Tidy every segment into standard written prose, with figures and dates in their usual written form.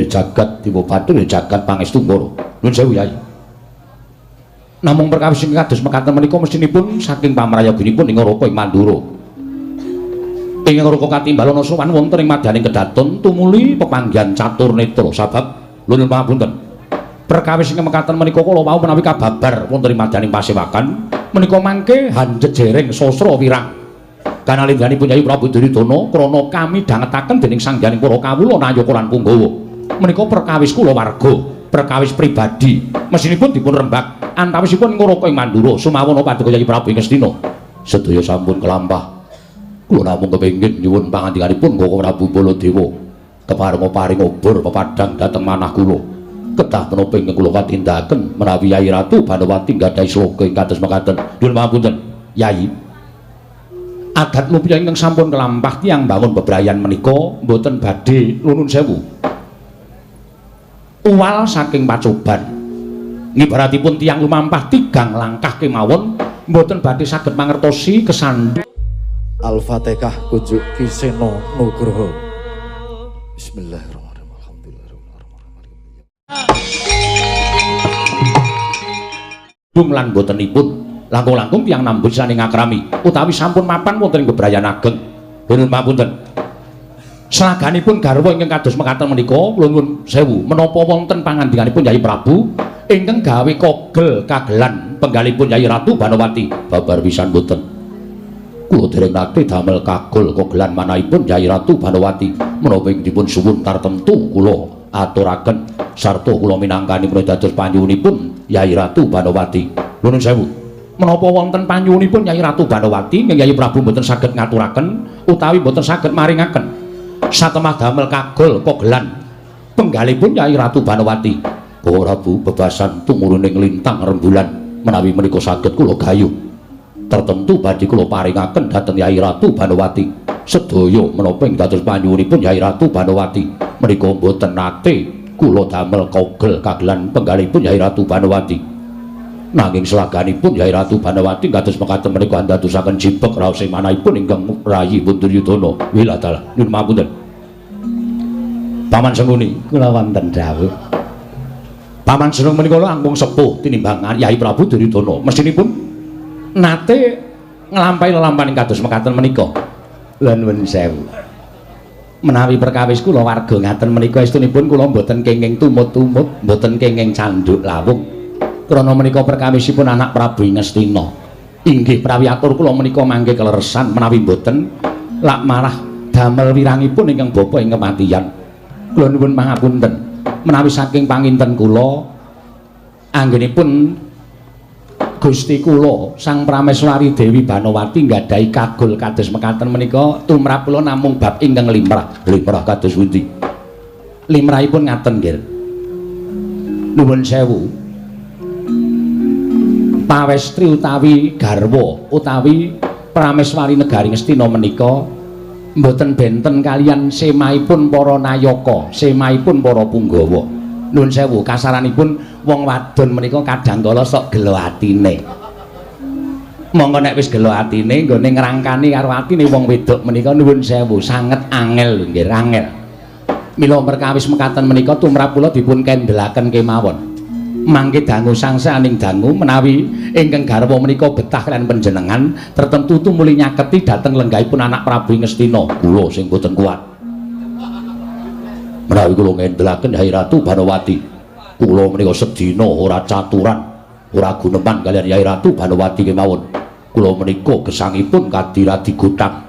Jagat Dewa Bathara jagat pangestu para. Nuwun sewu Yai. Namung perkawis ingkang kados mekaten menika mestinipun saking pamrayoginipun ing Raka ing Mandura. Ing Raka katimbalana sowan wonten ing madyaning kedaton tumuli pepanggihan catur netra sabab nuwun pangapunten. Perkawis ingkang mekaten menika kula wau menawi kababar wonten ing madyaning pasewakan menika mangke hanjejereng sastra wirang. Kanalindhanipun Yai Prabu Duryudana krana kami dhangetaken dening sangganing para kawula Nayaka lan Punggawa. Menika perkawis kula warga, perkawis pribadi. Mesinipun dipun rembak antawisipun Raka ing Mandura sumawana paduka Yai Prabu ing Astina. Sedaya sampun kelampah. Kula namung kepengin nyuwun pangandikanipun Koko Prabu Baladewa keparenga paring obor pepadhang dhateng manah kula. Kedah menapa ingkang kula katindakaken menawi Yai Ratu Banowati nggadahi sloka ing kados mekaten. Nuwun pangapunten, Yai. Adat nupya ingkang sampun kelampah tiyang bangun bebrayan menika mboten badhe nuwun sewu. Uwal saking pacoban. Ngibaratipun tiyang lumampah tigang langkah kemawon mboten badhe saged mangertosi kesandung. Al-Fatihah kunjuk Kisena Nugroho. Bismillahirrahmanirrahim. Bung lan botenipun langkung-langkung tiyang nambut saning akrami utawi sampun mapan wonten ing bebrayan ageng. Nuwun pamunten. Selaganipun garwa ingkang kados mekaten menika kula nuwun sewu menapa wonten pangandikanipun Yai Prabu ingkang gawe kogel kagelan penggalipun Yai Ratu Banowati babar pisan boten. Kula dereng nate damel kagol kogelan manahipun Yai Ratu Banowati menapa ing dipun suwun tartemtu kula aturaken sarta kula minangkani menika dados panyuwunipun Yai Ratu Banowati. Nuwun sewu. Menapa wonten panyuwunipun Yai Ratu Banowati ingkang Yai Prabu mboten saged ngaturaken utawi mboten saged maringaken satemah damel kagol kogelan penggalipun Yai Ratu Banowati. Koko Prabu bebasan tumuruning lintang rembulan menawi menika saged kula gayuh tertentu badhe kula paringaken dhateng Yai Ratu Banowati. Sedaya menapa ing dados panyuwunipun Yai Ratu Banowati menika mboten nate kula damel kogel kagelan penggalipun Yai Ratu Banowati. Nanging selaganipun Yai Ratu Banowati kados mekaten menika ndadosaken jibek raos ing manahipun ingkang rayi Duryudana. Wiladala nuwun pamunten. Paman Senguni kula wonten dawuh. Paman Senung menika langkung sepuh tinimbang Yai Prabu Duryudana. Mesinipun nate nglampahi lelampahan kados mekaten menika. Lan nuwun sewu. Menawi perkawis kula warga ngaten menika estunipun kula mboten kenging tumut-tumut, mboten kenging canduk lawung. Krana menika perkawisipun anak Prabu Ngastina. Inggih prawiyatur kula menika mangke kleresan menawi mboten lak marah damel wirangipun ingkang bapa ing kematian. Kula nuwun pangapunten menawi saking panginten kula anggenipun Gusti kula Sang Prameswari Dewi Banowati nggadahi kagol kados mekaten menika tumrap kula namung bab ingkang limrah. Limrah kados pundi? Limrahipun ngaten nggih. Nuwun sewu. Pawestri utawi garwa utawi Prameswari Negari Ngastina menika mboten benten kalian semahipun para nayaka, semahipun para punggawa. Nuwun sewu, kasaranipun wong wadon menika kadhangkala sok gelo atine. Monggo nek wis gelo atine nggone ngrangkani karo atine wong wedok menika nuwun sewu, sanget angel nggih, angel. Mila perkawis mekaten menika tumrap kula dipun kendelaken kemawon. Mangke dangu sangsaning dangu menawi ingkang garwa menika betah kalian panjenengan tertentu tumuli nyaketi dhateng lenggahipun anak Prabu Ngastina kula sing boten kuat. Menawi kula ngendelaken Yai Ratu Banowati, kula menika sedina ora caturan, ora guneman kalian Yai Ratu Banowati kemawon. Kula menika gesangipun kadiradi gutang,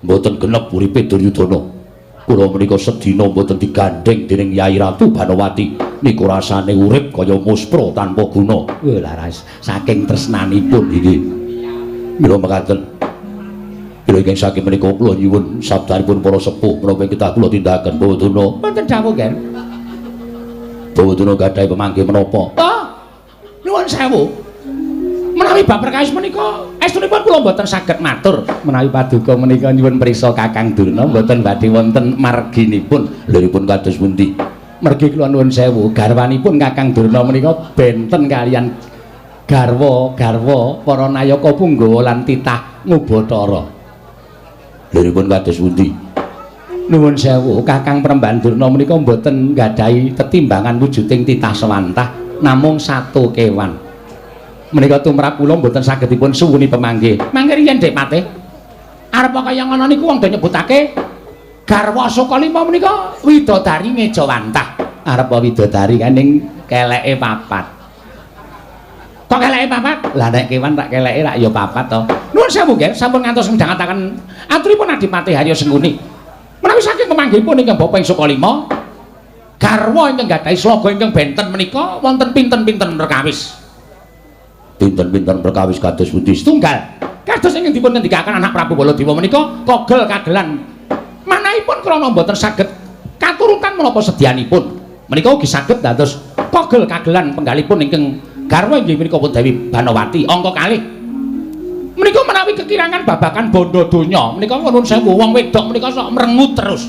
mboten genep uripe Duryudana. Kula menika sedina mboten digandeng dening Yai Ratu Banowati. Niku rasane urip kaya muspra tanpa guna. Laras saking tresnanipun iki. Mila mekaten. Mila ingkang saking menika kula nyuwun sabdanipun para sepuh menapa kita kula tindakaken Bawaduna. Wonten dawuh, Ken. Bawaduna gadahi pamanggih menapa? Oh, nyuwun sewu. Menawi bab perkawis menika estunipun kula mboten saged matur. Menawi paduka menika nyuwun prisa Kakang Durna mboten badhe wonten marginipun. Liripun kados pundi? Mergi kula nuwun sewu, garwanipun Kakang Durna menika benten kalian garwa-garwa para nayaka Punggawa lan titah Ngubatara. Liripun kados pundi? Nuwun sewu, Kakang Prembandurna menika mboten nggadhahi tetimbangan wujuding titah sewantah, namung satu kewan. Menika tumrap kula mboten saged dipun suwuni pemanggih. Mangke riyen Dik Patih. Arep kaya ngono niku wong do nyebutake garwa Sukalima menika widodari Mejawantah. Arep widodari kan ning keleke papat. Kok keleke papat? Lah nek kewan tak keleke rak ya papat to. Nuwun sewu nggih, sampun ngantos midhangetaken aturipun Adipati Harya Sengkuni. Menawi saking pemanggihipun ingkang Bapa ing Sukalima, garwa ingkang gadhahi sloga ingkang benten menika wonten pinten-pinten perkawis. Pinten-pinten perkawis kados pundi? Setunggal. Kados ingkang dipun ngendikaken anak Prabu Baladewa menika kogel kagelan. Manahipun krana mboten saged katurutan menapa sedyanipun. Menika ugi saged dados kogel kagelan penggalipun ingkang garwa inggih menika pun Dewi Banawati angka kalih. Menika menawi kekirangan babakan bondo donya menika nuwun sewu wong wedok menika sok mrengut terus.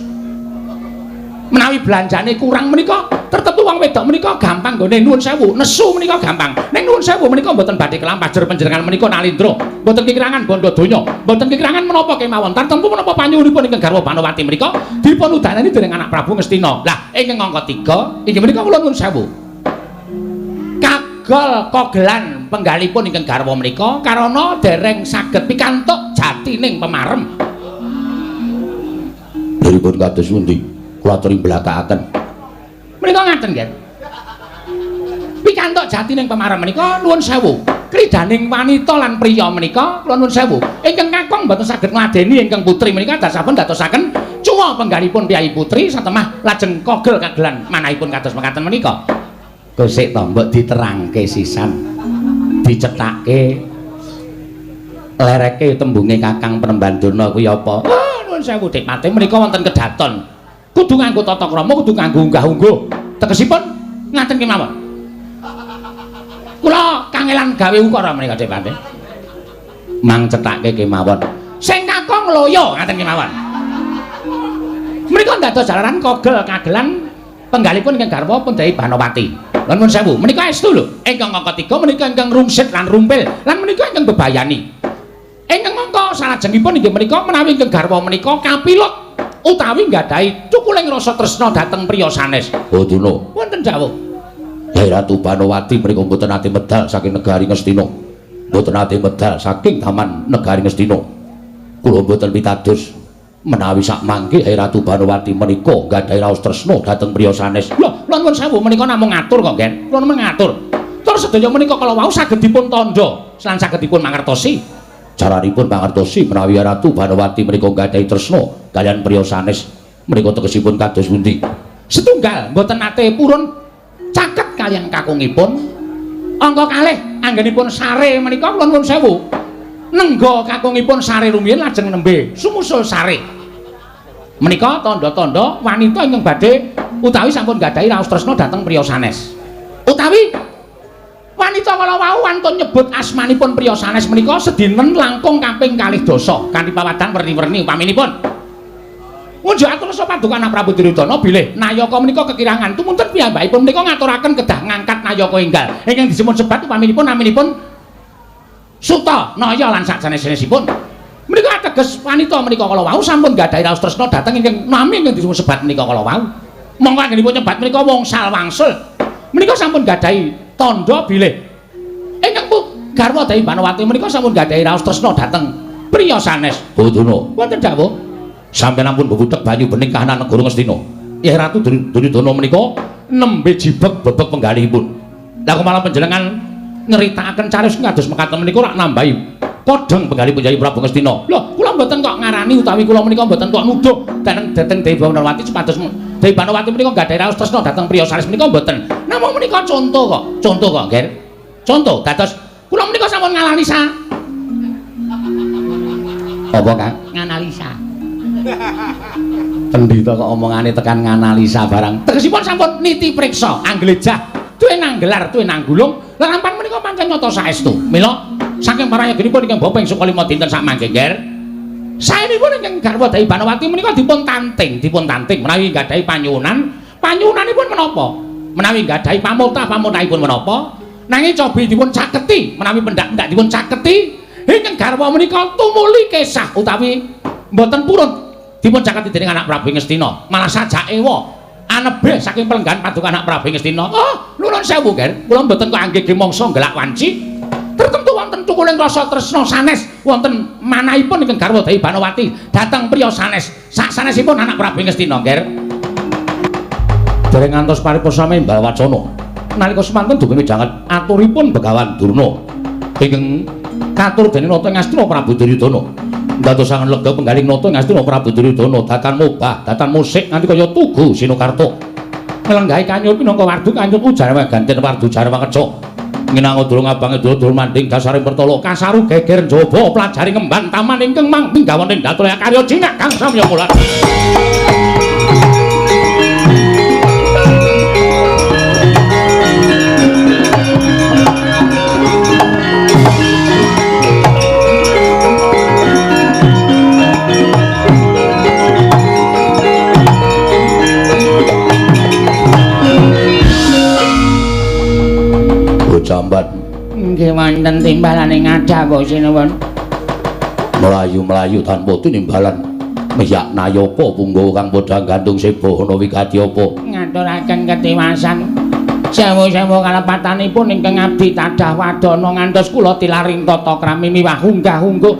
Menawi belanjane kurang menika tertentu wong wedok menika gampang nggone nuwun sewu nesu menika gampang. Ning nuwun sewu menika mboten badhe kelampajer panjenengan menika nalindra. Mboten kekirangan bondo donya, mboten kekirangan menapa kemawon. Tartemtu menapa panyuwunipun ingkang garwa Banawati menika dipun udanani dening anak Prabu Ngastina. Lah ingkang angka 3 inggih menika kula nuwun sewu. Kagol kogelan penggalipun ingkang garwa menika karana dereng saged pikantuk jatining pemarem. Deripun kados pundi? Kula aturi blakakaken. Menika ngaten nggih. Pikantuk jatining pemarem menika nuwun sewu. Kridaning wanita lan priya menika kula nuwun sewu. Ingkang kakung mboten saged ngladeni ingkang putri menika dasaipun dadosaken cuwa penggalipun piyai putri satemah lajeng kogel kagelan manahipun kados mekaten menika. Gosik to mbok diterangke sisan. Dicethake lereke tembunge Kakang Prembandurna kuwi apa? Nuwun sewu Dik Patih menika wonten kedaton. Kudu nganggo tata krama, kudu nganggo unggah-ungguh. Tegesipun ngaten kemawon. Kula kangelan gawe ukara menika Dik Patih. Mang cethake kemawon. Sing kakung loya ngaten kemawon. Menika dados jalaran kogel kagelan penggalipun ingkang garwa pun Dewi Banawati. Lan nuwun sewu, menika estu lho. Ingkang angka 3 menika ingkang rungsit lan rumpil, lan menika ingkang bebayani. Ingkang angka salajengipun inggih menika menawi ingkang garwa menika kapilut utawi nggadahi cukuling rasa tresna dhateng priya sanes. Boduna. Wonten dawuh. Nyai Ratu Banawati menika mboten ate medal saking negari Ngastina. Mboten ate medal saking taman negari Ngastina. Kula mboten pitados menawi sak mangke Nyai Ratu Banawati menika nggadahi raos tresna dhateng priya sanes. Lho, nuwun sewu menika namung ngatur kok, Gen. Kula namung ngatur. Terus sedaya menika kala wau saged dipun tandha lan saged dipun mangertosi. Caranipun mangertosi menawi Ratu Banawati menika nggadahi tresna kaliyan priya sanes menika tegesipun kados pundi? Setunggal mboten nate purun caket kaliyan kakungipun. Angka kalih anggenipun sare menika kula nuwun sewu. Nengga kakungipun sare rumiyin lajeng nembe sumusul sare. Menika tanda-tanda wanita ingkang badhe utawi sampun nggadahi raos tresna dhateng priya sanes. Utawi wanita kala wau wantun nyebut asmanipun priya sanes menika sedinten langkung kaping 2 kanthi pawadan werni-werni upaminipun. Munjuk atur sapa paduka anak Prabu Duryudana bilih Nayaka menika kekirangan tumunten piyambakipun menika ngaturaken kedah ngangkat Nayaka enggal ingkang disebut sebat upaminipun naminipun Suta Naya lan saksanes-sanesipun. Menika ateges wanita menika kala wau sampun nggadahi raos tresna dhateng ingkang nami ingkang disebut sebat menika kala wau. Monggo anggenipun nyebat menika wongsal wangsul. Menika sampun nggadahi tandha bilih ingkang garwa Dewi Banawati menika sampun nggadahi raos tresna dhateng priya sanes. Boduna. Wonten dawuh sampeyan ampun mbubudhek banyu bening kahanan negara Ngastina. Nyai Ratu Duryudana menika nembe jibeg bebek penggalihipun. Lah kok malah panjenengan nyeritakaken cariyos kados mekaten menika rak nambahi kodhong penggalipun Nyai Prabu Ngastina. Lho, kula mboten kok ngarani utawi kula menika mboten kok nuduh dhateng Dewi Banawati supados Dewi Banawati menika nggadahi raos tresna dhateng priya sanes menika mboten. Namung menika conto kok, Ger. Conto dados kula menika sampun nganalisa. Apa, Kang? Nganalisa. Pendhita kok omongane tekan nganalisa barang. Tegesipun sampun niti priksa, angglejah, duwe nanggelar, duwe nanggulung. Lah lampan menika pancen nyata saestu. Mila saking parayagenipun ingkang Bapa ing Sukalima dinten sak mangke, Ger. Saenipun ingkang garwa Dewi Banawati menika dipun tanting menawi nggadahi panyuwunan. Panyuwunanipun menapa? Menawi nggadahi pamultah-pamultahipun menapa? Nanging cobi dipun caketi, menawi pendak-pendak dipun caketi, ingkang garwa menika tumuli kesah utawi mboten purun dipun caketi dening anak Prabu Ngastina. Malah sajake wa anebeh saking pelenggan paduka anak Prabu Ngastina. Oh, nuwun sewu, Ger. Kula mboten kok anggih mangsa gelak wanci. Tertentu wonten cukuling rasa tresna sanes wonten manahipun ingkang garwa Dewi Banowati dhateng priya sanes. Sak sanesipun anak Prabu Ngastina, Ger. Dereng ngantos paripurna Mbah Wacana. Nalika semanten dugi midhanget aturipun Begawan Durna ingkang katur dening Nata Ngastina Prabu Duryudana. Ndadosaken lega penggaling Nata Ngastina Prabu Duryudana datan mobah, datan musik nganti kaya tugu Sinokarta. Nglenggahi kanyur pinangka wardu kanyur ujar ganten wardu jarwa keca. Nginang durung abange dulur manding dasaring pertolo kasaru geger njaba pelajari ngemban taman ingkang mangking gawaning datul karya cinak kang samya mulat. Jambat nggih wonten timbalane ngadah kok sinuwun. Melayu-melayu tanpa tinimbalan meyak nayapa punggawa kang padha gantung seba ana wigati apa Ngaturaken ketiwasan sewu-sewu kalepatanipun ingkang abdi tadah wadana ngantos kula tilaring tata krami miwah unggah-ungguh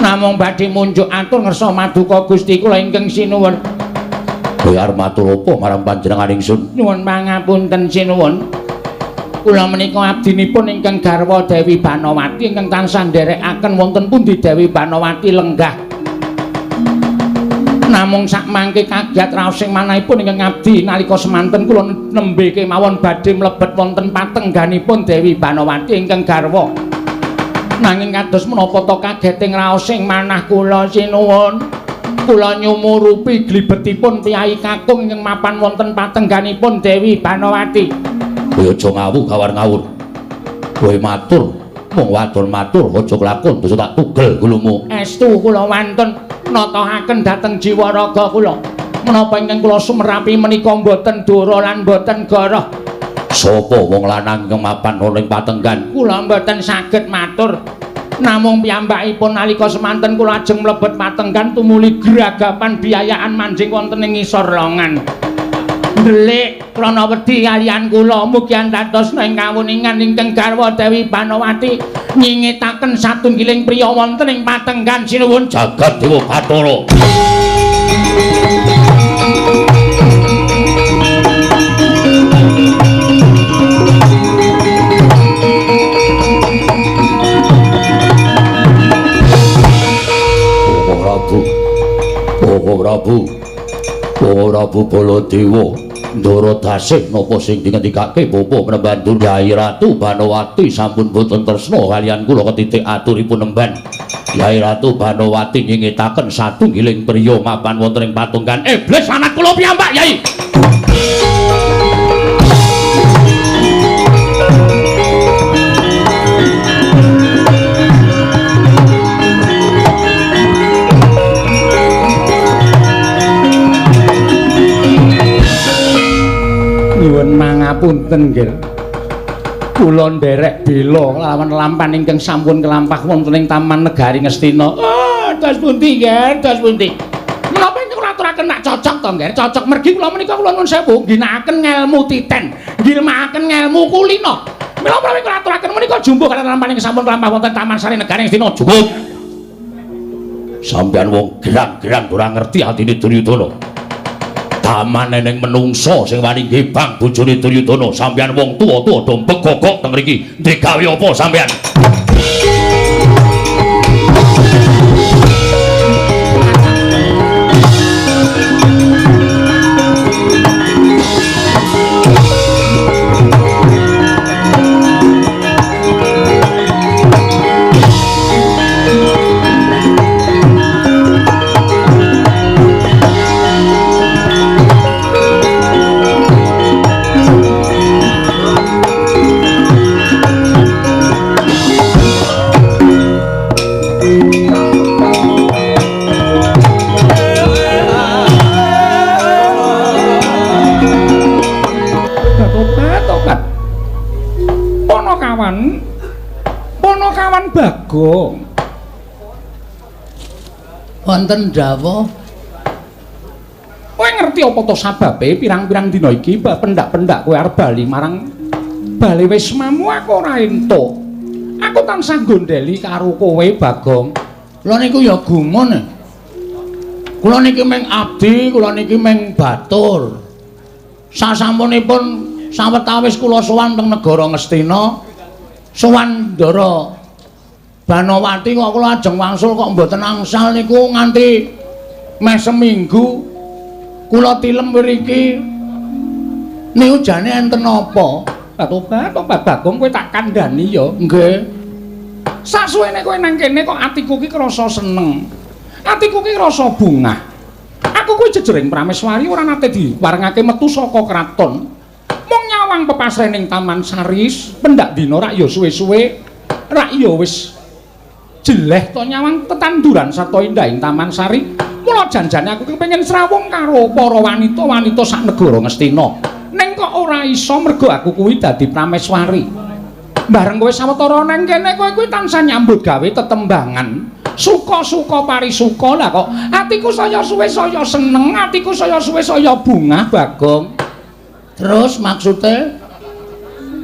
namung badhe munjuk atur ngersa maduka Gusti kula ingkang sinuwun. Bayar matur apa marang panjenengan ingsun? Nyuwun pangapunten sinuwun. Kula menika abdinipun ingkang garwa Dewi Banowati ingkang tansah nderekaken wonten pundi Dewi Banowati lenggah. Namung sak mangke kagiat raos sing manahipun ingkang abdi nalika semanten kula nembe kemawon badhe mlebet wonten patengganipun Dewi Banowati ingkang garwa. Nanging kados menapa to kageting raos sing manah kula sinuwun. Kula nyumurupi glibetipun piyai kakung ingkang mapan wonten patengganipun Dewi Banowati. Kowe aja ngawu kawar ngawur. Kowe matur, mung wadon matur aja kelakon dosa tak tugel gulumu. Estu kula wantun natahaken dhateng jiwa raga kula. Menapa ingkang kula sumerapi menika boten dora lan boten goroh. Sapa wong lanang kang mapan ana ing patenggan? Kula boten saged matur. Namung piyambakipun nalika semanten kula ajeng mlebet patenggan tumuli gragapan biayaan manjing wonten ing ngisor longan. Ndelik krana wedi kaliyan kula mugi antatos ing kawuningan ingkang garwa Dewi Banowati nyingetaken satunggiling priya wonten ing patenggan sinuwun jagat Dewa Bathara. Prabu Baladewa Ndara dasih napa sing dingendikake Bapa Mnembandur Kyai Ratu Banowati sampun boten tresna kaliyan kula ketitik aturipun nemban. Kyai Ratu Banowati nyingetaken satunggiling priya mapan wonten ing patunggan iblis anak kula piyambak, Yai. Nyuwun mangapunten nggih. Kula nderek bela lawan lampan ingkang sampun kelampah wonten ing Taman Negari Ngastina. Dos pundi nggih, dos pundi. Menapa ingkang kula aturaken nak cocok to nggih? Cocok mergi kula menika kula nuwun sewu ginakaken ngelmu titen, ngilmahaken ngelmu kulina. Menapa kula aturaken menika jumbuh kaliyan lampan ingkang sampun kelampah wonten Taman Sari Negari Ngastina. Cukup. Sampeyan wong gerang-gerang ora ngerti atine Duryudana. Taman neneng menungso sing wani ngebang bojone Duryudana. Sampeyan wong tuwa-tuwa do mbegogok teng mriki. Ndek gawe apa sampeyan? Ponokawan Bagong. Wonten dawuh. Kowe ngerti apa to sababe pirang-pirang dina iki pendak-pendak kowe arep bali marang bali wismamu aku ora entuk. Aku tansah gondeli karo kowe Bagong. Kula niku ya gumun. Kula niki mung abdi, kula niki mung batur. Sasampunipun sawetawis kula sowan teng negara Ngastina, sowan Ndara Banowati kok kula ajeng wangsul kok mboten angsal niku nganti meh seminggu. Kula tilem mriki niku jane enten apa? Tobat Bagong kowe tak kandhani ya. Nggih. Sasuwene kowe nang kene kok atiku ki krasa seneng. Atiku ki rasa bungah. Aku kuwi jejering Prameswari ora nate diwarengake metu saka kraton. Mung nyawang pepasrening Taman Saris, pendak dina rak ya suwe-suwe rak ya wis jeleh to nyawang tetanduran sarta indahing Taman Sari. Mula janjane aku kepengin srawung karo para wanita-wanita sak negara Ngastina. Ning kok ora iso mergo aku kuwi dadi Prameswari. Bareng kowe sawetara nang kene kowe kuwi tansah nyambut gawe tetembangan. Suka-suka parisuka lah kok atiku saya suwe saya seneng, atiku saya suwe saya bungah Bagong. Terus maksude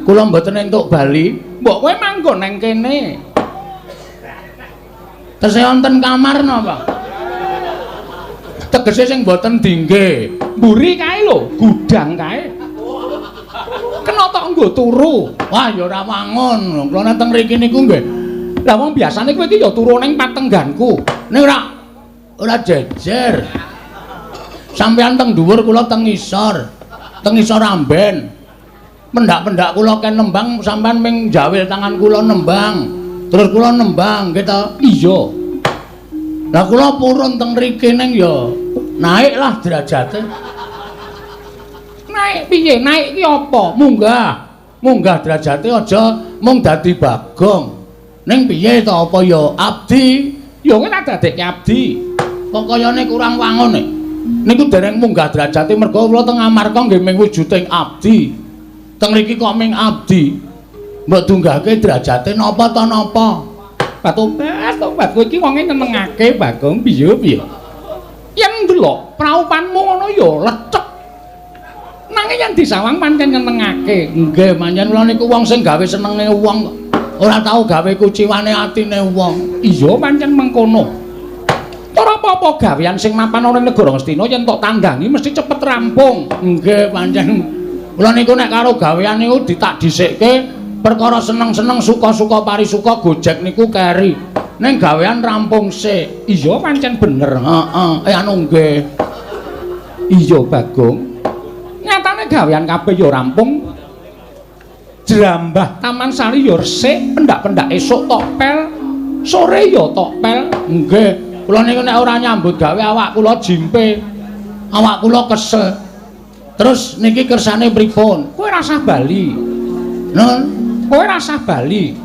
kula mboten entuk bali, mbok kowe manggon nang kene. Tesih wonten kamar napa? Tegese sing mboten dingge, mburi kae lho, gudang kae. Kena tok nggo turu. Wah ya ora wangun. Kula nang teng mriki niku nggih. Lah wong biasane kowe iki ya turu ning patengganku. Ning ora jejer. Sampeyan teng dhuwur kula teng ngisor. Teng ngisor amben. Pendak-pendak kula ken nembang sampeyan ming jawil tangan kula nembang. Terus kula nembang nggih ta? Iya. Lah kula purun teng mriki ning ya naiklah derajate. Naik piye? Naik ki apa? Munggah derajate aja mung dadi Bagong. Ning piye to apa ya abdi? Ya kowe tak dadekke abdi. Kok kayane kurang wangun nek. Niku dereng munggah derajate mergo kula teng Amarga nggih ming wujuding abdi. Teng mriki kok ming abdi. Mbok dunggahke derajate napa to napa? Tobat kowe iki wonge nyenengake Bagong piye? Yen ndelok praupanmu ngono ya lecek. Nanging yen disawang pancen nyenengake. Nggih, pancen kula niku wong sing gawe senenge wong ora tau gawe kuciwane atine wong. Iya pancen mengkono. Ora apa-apa gawean sing mapan ana ning negara Ngastina yen tok tandangi mesti cepet rampung. Nggih pancen kula niku nek karo gawean niku ditak dhisikke perkara seneng-seneng suka-suka parisuka gojek niku keri. Ning gawean rampung sik. Iya pancen bener. Heeh. Anu nggih. Iya Bagong. Nyatane gawean kabeh ya rampung. Jrambah Taman Sari ya resik, pendak-pendak esuk tok pel, sore ya tok pel. Nggih, kula niku nek ora nyambut gawe awak kula jimpe. Awak kula kesel. Terus niki kersane pripun? Kowe rasah bali. Nun, kowe rasah bali.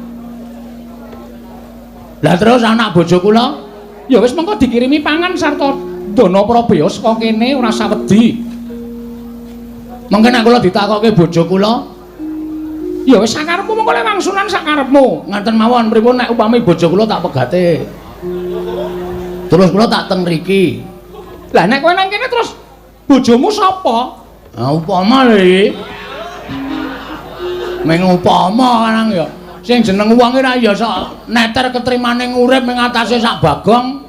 Lah terus anak bojo kula ya wis mengko dikirimi pangan sarta dana prabaya saka kene ora usah wedi. Mengke nek kula ditakokke bojo kula ya wis sakarepmu mengko le wangsulan sakarepmu. Ngaten mawon pripun nek upami bojo kula tak pegate. Terus kula tak teng mriki. Lah nek kowe nang kene terus bojomu sapa? Ah upama lho. Meng upama nang ya. Sing jeneng wong iki ra ya sok neter ketrimane urip ing atase sak Bagong.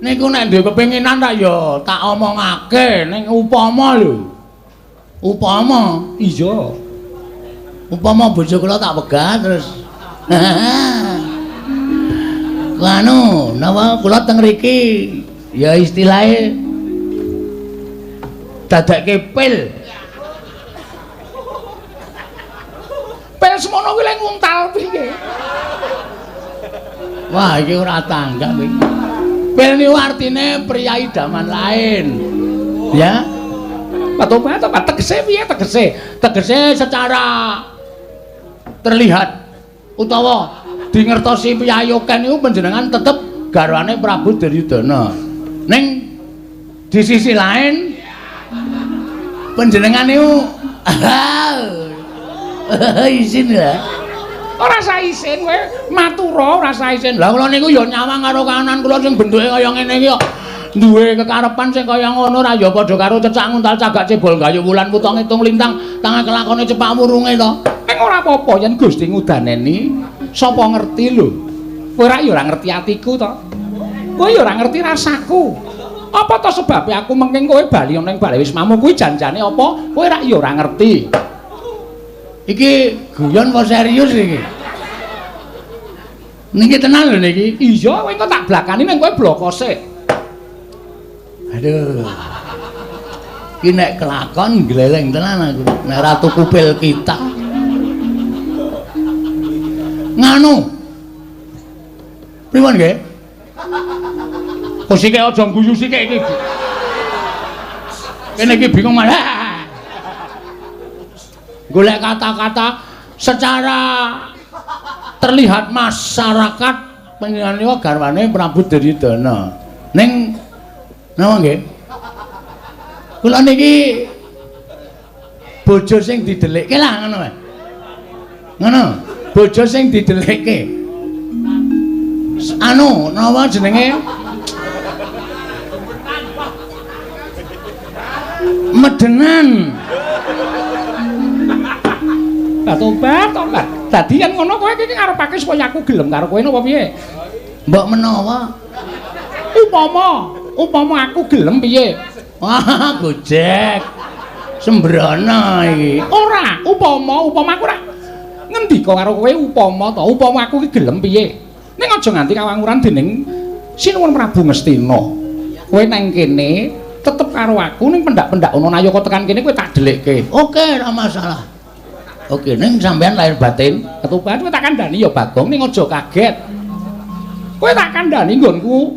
Niku nek duwe kepinginan ra ya tak omongake ning upama lho. Upama, iya. Upama bojo kula tak pegat terus. Anu, napa kula teng mriki ya istilahe dadekke pil. Pil semono kuwi lek nguntal piye? Wah, iki ora tanggap iki. Pil niku artine priyayi daman lain. Ya. Patobat tegese piye tegese? Tegese secara terlihat utawa dingertosi piyayoken niku panjenengan tetep garwane Prabu Duryudana. Ning di sisi lain panjenengan niku izin ya. Ora sa isin kowe matura ora sa isin. Lah kula niku ya nyawang karo kahanan kula sing bentuke kaya ngene iki kok duwe kekarepan sing kaya ngono ra ya padha karo cecak nguntal cagak cebol gayu wulan putong ngitung lintang tangan kelakone cepak wurunge to. Ning ora apa-apa yen Gusti ngudaneni sapa ngerti lho. Kowe ra ya ora ngerti atiku to. Kowe ya ora ngerti rasaku. Apa to sebabe aku mengking kowe bali ning Bale Wismamu kuwi janjane apa? Kowe ra ya ora ngerti. Iki guyon apa serius iki? Niki tenan lho niki. Iya, kowe engko tak blakani ning kowe blokose. Aduh. Iki nek kelakon gleleng tenan aku. Nek ratu kupil kita. Nganu. Pripun nggih? Kok sik aja guyu sik iki. Kene iki bingung malah. Golek kata-kata secara terlihat masyarakat panjenengan garwane Prabu Duryudana. Ning napa nggih? Kula niki bojo sing didelikke lah ngono wae. Ngono, bojo sing didelikke. Anu, napa jenenge? Medenan. Tobat. Dadi yen ngono kowe iki ngarepake supaya aku gelem karo kowe napa piye? Mbok menawa upama aku gelem piye? Wah, gojek. Sembrono iki. Ora, upama aku ora ngendika karo kowe upama to, upama aku iki gelem piye? Ning aja nganti kawanguran dening Sinuwun Prabu Ngastina. Kowe nang kene tetep karo aku ning pendak-pendak ana nayaka tekan kene kowe tak delikke. Oke, ora masalah. Oke, ning sampean lahir batin, ketuban kowe tak kandhani ya Bagong ning aja kaget. Kowe tak kandhani nggonku.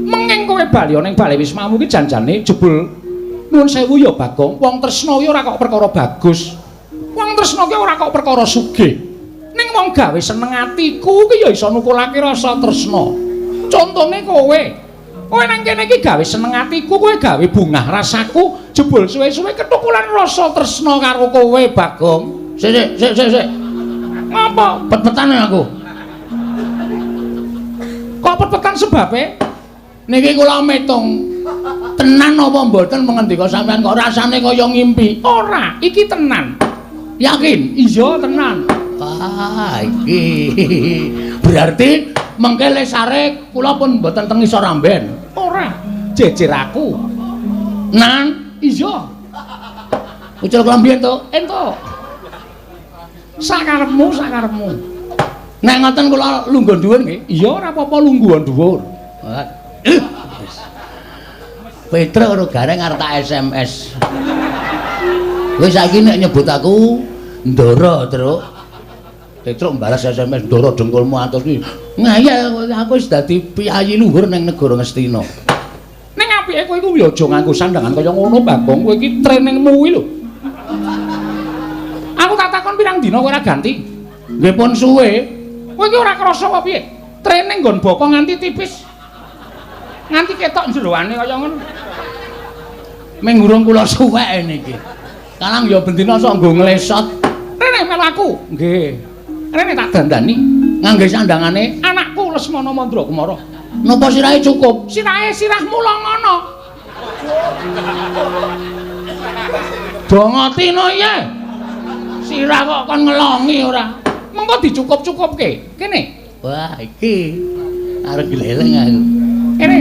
Menging kowe bali ning Bale Wismamu ki janjane jebul nuwun sewu ya Bagong, wong tresna ki ora kok perkara bagus. Wong tresna ki ora kok perkara sugih. Ning wong gawe seneng atiku ki ya iso nukulake rasa tresna. Contone kowe. Kowe nang kene iki gawe seneng atiku, kowe gawe bungah rasaku, jebul suwe-suwe ketukulan rasa tresna karo kowe Bagong. Sik. Ngapa pet-petan aku? Kok pet-petan sebabe? Niki kula metung. Tenan apa mboten mengendika sampean kok rasane kaya ngimpi? Ora, iki tenan. Yakin? Iya, tenan. Ah, iki. Berarti mengke lesare kula pun mboten teng isor amben. Ora, jejer aku. Nan, iya. Ucul klambi entuk, entuk. Sakarepmu. Nek ngoten kula lungguh dhuwur nggih. Iya ora apa-apa lungguhan dhuwur. Petruk karo Gareng arep tak SMS. Kowe saiki nek nyebut aku Ndara, Truk. Petruk mbalas SMS Ndara dengkulmu atus iki. Ngayal aku wis dadi piyayi luhur ning negara Ngastina. Ning apike kowe iku ya aja nganggo sandangan kaya ngono, Bagong. Kowe iki trainingmu kuwi lho. Aku tak takon pirang dina kowe ora ganti? Nggih pun suwe. Kowe iki ora krasa apa piye? Training nggon bokong nganti tipis. Nganti ketok jeroane kaya ngono. Ming urung kula suwek niki. Kalang ya bendina sok nggo nglesot. Rene melu aku. Nggih. Rene tak dandani ngangge sandangane anakku Lesmana Mandrakumara. Napa sirahe cukup? Sirahmu longono. Dongotina iya. Sirah kok kon ngelongi ora. Mengko dicukup-cukupke. Kene. Wah, iki arep gleleng aku. Kene.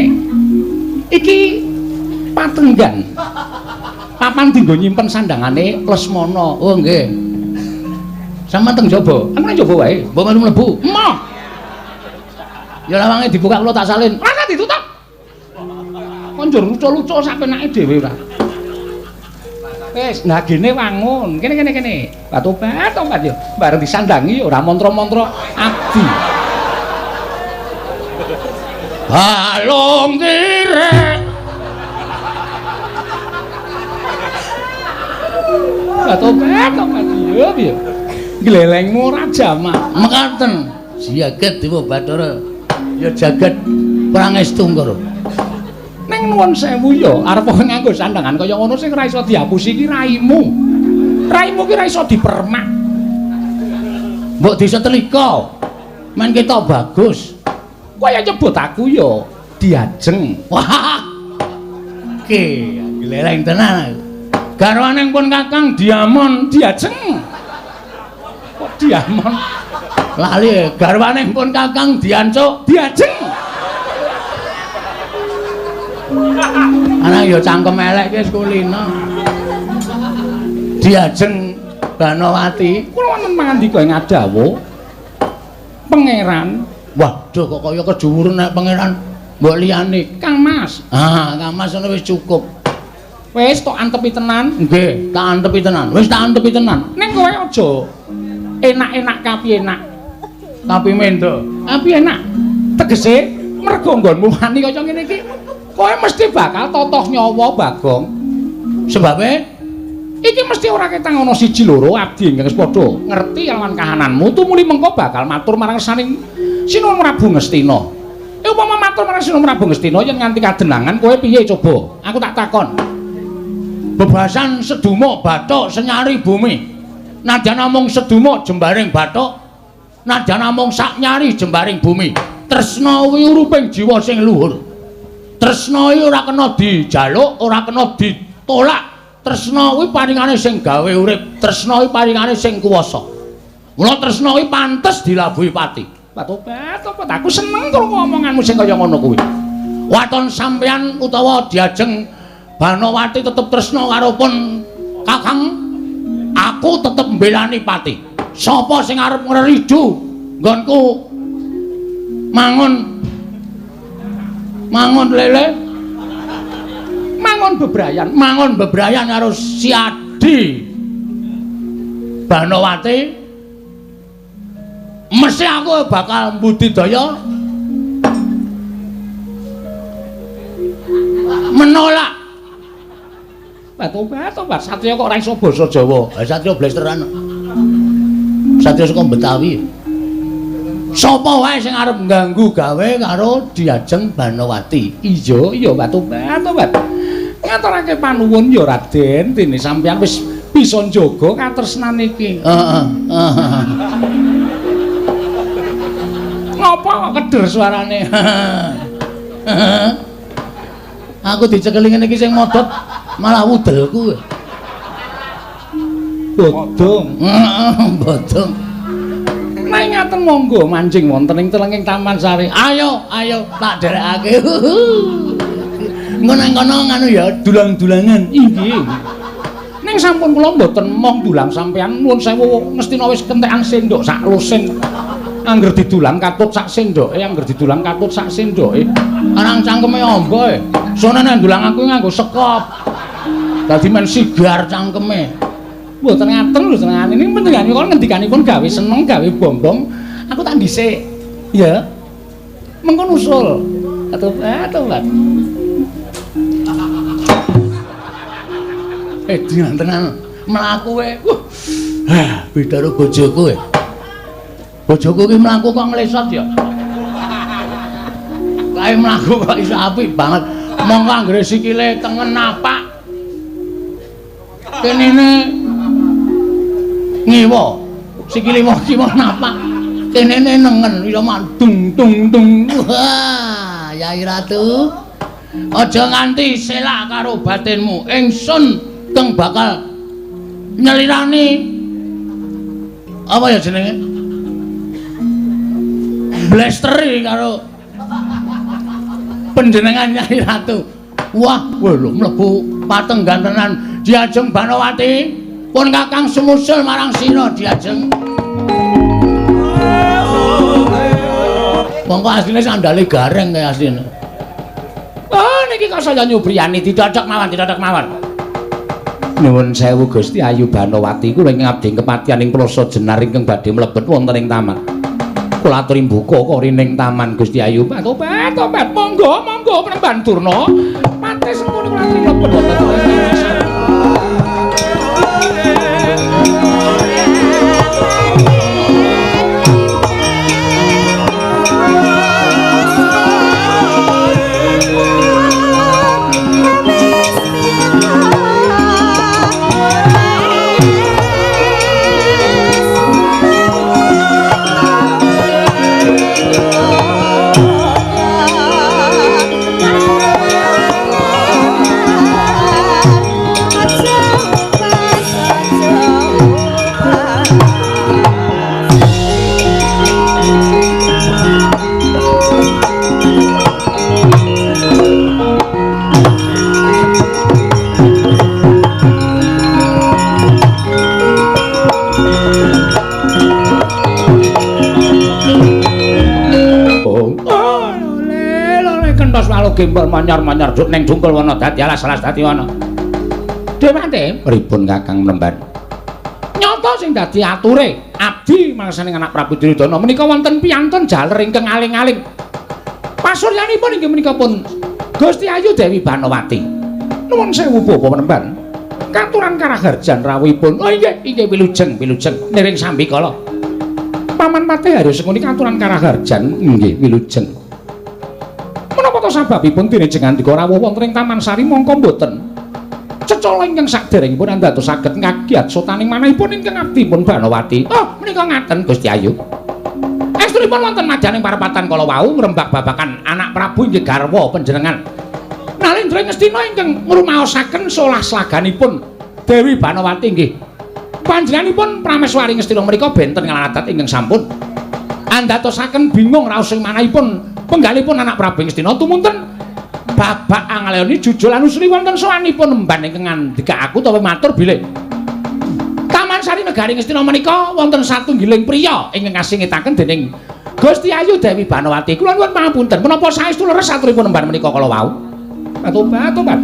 Iki patenggan. Papan dienggo nyimpen sandangane Lesmana. Oh, nggih. Sampeyan teng jaba. Aku nang jaba wae. Mbok melu mlebu. Emoh. Ya lawange dibuka kula tak salin. Ora ditutup. Kon njur lucu-lucu sak penake dhewe ora. Wis, nah gene wangun. Kene. Tobat yo. Bareng disandangi ora mantra-mantra abdi. Halong kirek. Tobat yo piye? Glelengmu ora jamak. Mekaten. Jagat Dewa Bathara. Ya jagat Prangestu Ngara. Ning nuwun sewu ya, arep nganggo sandangan kaya ngono sing ora iso dihapusi iki raimu. Raimu ki ora iso dipermak. Mbok disetrika. Men kita bagus. Kowe ya nyebut aku ya Diajeng. Wah. Ki, gleleng tenan. Garwaning pun Kakang Diamon Diajeng. Kok Diamon? Lali garwaning pun Kakang Diancuk Diajeng. Ana ya cangkem elek ki kulino. Diajeng Banowati. Kula wonten pangandika ing Adawa. Pangeran. Waduh kok kaya kejuwuren nek pangeran mbok liyane Kang Mas. Ah, Kang Mas ngono wis cukup. Wis tok antepi tenan. Nggih, tak antepi tenan. Wis tak antepi tenan. Ning kowe aja enak-enak kapi enak. Kapi mendo. Kapi enak. Tegese mergo nggonmu wani kaya ngene iki. Kowe mesti bakal totoh nyawa Bagong. Sebabe iki mesti ora ketang ana siji loro abdi ingkang padha ngerti lawan kahananmu tumuli mengko bakal matur marang saning Sinuwun Prabu Ngastina. Upama matur marang Sinuwun Prabu Ngastina yen nganti kadenangan kowe piye coba? Aku tak takon. Bebasan seduma bathuk senyari bumi. Nadyan namung seduma jembaring bathuk, nadyan namung sak nyari jembaring bumi. Tresna kuwi uruping jiwa sing luhur. Tresna iki ora kena dijaluk, ora kena ditolak. Tresna kuwi paringane sing gawe urip, tresna kuwi paringane sing kuwasa. Mula tresna kuwi pantes dilabuhi pati. Tobat, aku seneng karo omonganmu sing kaya ngono kuwi. Waton sampeyan utawa Diajeng Banowati tetep tresna karo pun Kakang, aku tetep mbelani pati. Sapa sing arep ngriju nggonku mangun lele, mangun bebrayan karo Siadi Banowati, mesti aku bakal budidaya menolak. Tobat, Satya kok ora iso basa Jawa. Ha Satya blesteran. Satya saka Betawi. Sapa wae sing arep ngganggu gawe karo Diajeng Banowati. Iya, tobat. Ngaturake panuwun ya Raden, dene sampeyan wis bisa njaga katresnan iki. Heeh. Ngopo kok keder suarane? Aku dicekeli ngene iki sing modot malah wudelku. Bodong. Bodong. Nek ngaten monggo mancing wonten ing telenging Taman Sari. Ayo tak derekake. Ngono-ngono nganu ya dulang-dulangan. Inggih. Ning sampun kula mboten mong dulang sampean nuwun sewu Ngastina wis kentekan sendok sak lusin. Angger didulang katut sak sendoke, Arang cangkeme amba e. Sone nek dulang aku nganggo sekop. Dadi men sigar cangkeme. Mboten ngaten lho senengane. Ning panjenenganipun ngendikanipun gawe seneng, gawe bombong. Aku tak dhisik. Ya. Mengko nusul. Tobat. Tenan mlaku kowe. Beda karo bojoku kowe. Bojoku ki mlaku kok nglesot ya. Kae mlaku kok iso apik banget. Monggo anggere sikile tengen napak. Kenene ngiwa. Sikile kiwa napak. Kenene nengen iso dung. Wah, Yai Ratu. Aja nganti selak karo batinmu. Ingsun kang bakal nyelirani apa ya jenenge? Blasteri karo panjenengan Nyai Ratu. Wah, lho mlebu patenggan tenan Diajeng Banowati. Pun Kakang sumusul marang sira Diajeng. Monggo asline sandale gareng kaya asline. Oh, niki kok saya nyubriyani didodok mawon. Nuwun sewu Gusti Ayu Banowati kula ing ngabdi kepatihan ing Plasa Jenar ingkang badhe mlebet wonten ing taman. Kula aturi mbuka korining taman Gusti Ayu. Tobat. Monggo Penemban Durna. Pate sengkune kula aturi mlebet wonten ing gimbal manyor-manyor juk ning dungkul wana dadi alas-alas dadi wana. Dewante pripun Kakang Mlemban? Nyata sing dadi ature abdi mangsaning anak Prabu Duryudana menika wonten piyantun jaler ingkang aling-aling. Pasuryanipun inggih menika pun Gusti Ayu Dewi Banowati. Nuwun sewu Bapak Mlemban. Katuran karaharjan rawuhipun. Oh inggih wilujeng niring sambikala. Paman Patih harus nguni katuran karaharjan inggih wilujeng. Menapa to sababipun dinejeng andika rawuh wonten ing Taman Sari mongko mboten cecala ingkang saderengipun andados saged ngagiat sotaning manahipun ingkang abdipun Banowati. Oh menika ngaten Gusti Ayu. Estunipun wonten madyaning parapatan kala wau ngrembak babakan anak Prabu inggih garwa panjenengan. Nalendra Ngastina ingkang ngrumaosaken solah slaganipun Dewi Banowati inggih. Panjenenganipun Prameswari Ngastina menika benten ngaladat ingkang sampun andatosaken bingung raos ing manahipun penggalipun anak Prabu Ngastina tumunten babak angaleoni jujul anusri wonten sowanipun emban ingkang ngandika aku utawa matur bilih. Taman Sari Negari Ngastina menika wonten satunggiling priya ingkang kasingitaken dening Gusti Ayu Dewi Banowati. Kula nuwun pangapunten menapa saestu leres aturipun emban menika kala wau. Tobat.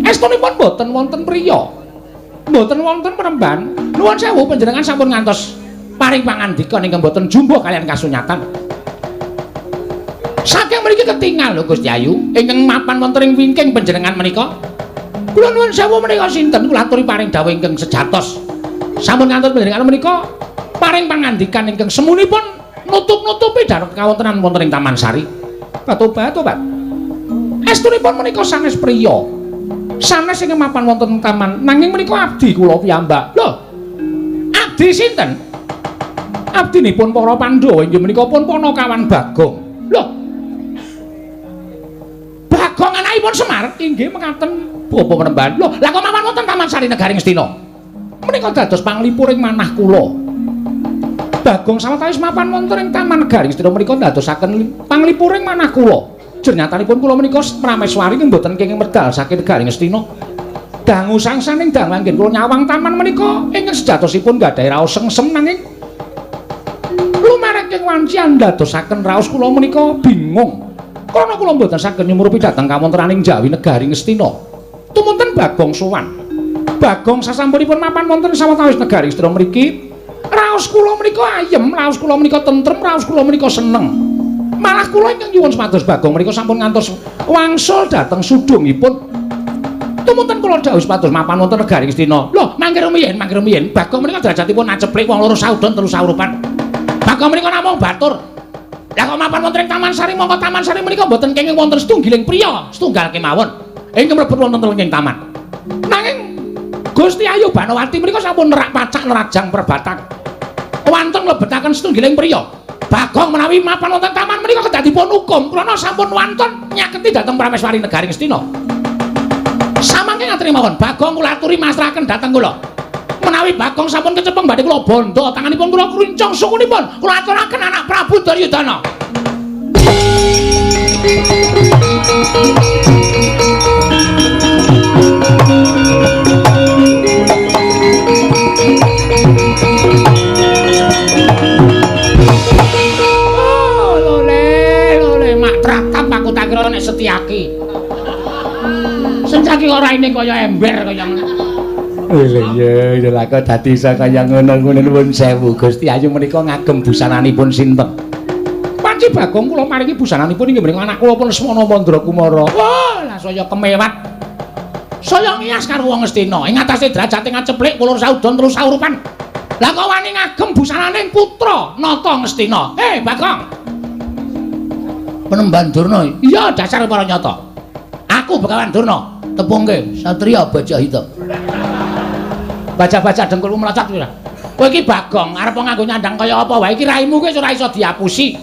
Estunipun boten wonten priya. Boten wonten peremban. Nuwun sewu panjenengan sampun ngantos paring pangandika ingkang boten jumbuh kalian kasunyatan. Saking mriki ketingal lho Gusti Ayu ingkang mapan wonten ing wingking panjenengan menika. Kula nuwun sewu menika sinten kula aturi paring dawuh ingkang sejatos. Sampun ngantos panjenengan menika paring pangandikan ingkang semunipun nutup-nutupi darat kawontenan wonten ing Taman Sari. Tobat. Estunipun menika sanes priya. Sanes ingkang mapan wonten taman nanging menika abdi kula piyambak. Lho. Abdi sinten? Abdinipun para Pandhawa inggih menika pun Panakawan Bagong. Lho. Bagong anakipun Semar inggih mekaten Bapak Penemban. Lho, lah kok mapan wonten Taman Sari Negari Ngastina? Menika dados panglipuring manah kula. Bagong sawetawis mapan wonten ing Taman Negari Ngastina menika dadosaken panglipuring manah kula. Jernyatanipun kula menika Prameswari ing mboten kenging medal saking Negari Ngastina. Dangu sangsaning dangu anggen kula nyawang taman menika ingkang sejatosipun gadhahi raos sengsem nanging lumareng ing wanci andadosaken raos kula menika bingung. Krana kula mboten saged nyumurupi dhateng kawontenaning Jawi Negari Ngastina. Tumunten Bagong sowan. Bagong sasampunipun mapan wonten sawetawis Negari Ngastina mriki, raos kula menika ayem, raos kula menika tentrem, raos kula menika seneng. Malah kula ingkang nyuwun supados Bagong menika sampun ngantos wangsul dhateng sudungipun. Tumunten kula dawuh supados mapan wonten Negari Ngastina. Lho, mangke rumiyin. Bagong menika derajatipun aceplik wong loro saudon telu saurupan. Bagong menika namung batur. Lah kok mapan wonten ing Taman Sari mongko Taman Sari menika boten kenging wonten setunggiling priya, setunggal kemawon ingkang mlebet wonten ing taman. Nanging Gusti Ayu Banowati menika sampun nerak pacak nerajang perbatak. Wonten mlebetaken setunggiling priya. Bagong menawi mapan wonten taman menika kedadipun hukum krana sampun wonten nyaketi dhateng Prameswari Negari Ngastina. Samangke ngaten mawon, Bagong kula aturi masrahaken dhateng kula. Menawi Bagong sampun kecepeng badhe kula bondo tanganipun kula kruncung sukunipun kula aturaken anak Prabu Duryudana. Aku tak kira nek Setyaki. Setyaki ora ini kaya ember kaya ngono. Iya, lha kok dadi iso kaya ngono-ngono nuwun sewu. Gusti Ayu menika ngagem busananipun sinten? Panci Bagong kula maringi busananipun inggih menika anak kula pun Lesmana Mandra Kumara. Wah, lah saya kemewat. Saya ngias karo wong Ngastina. Ing atase derajate ngaceplik kula saudon terus saurupan. Lah kok wani ngagem busananing putra Nata Ngastina. Bagong. Penemban Durna. Iya, dasar para nyata. Aku Begawan Durna. Tepungke satriya Bajahita. Baca-baca dengkulmu melecat ora. Kowe iki Bagong arep nganggo nyandang kaya apa wae iki raimu kowe ora iso diapusi.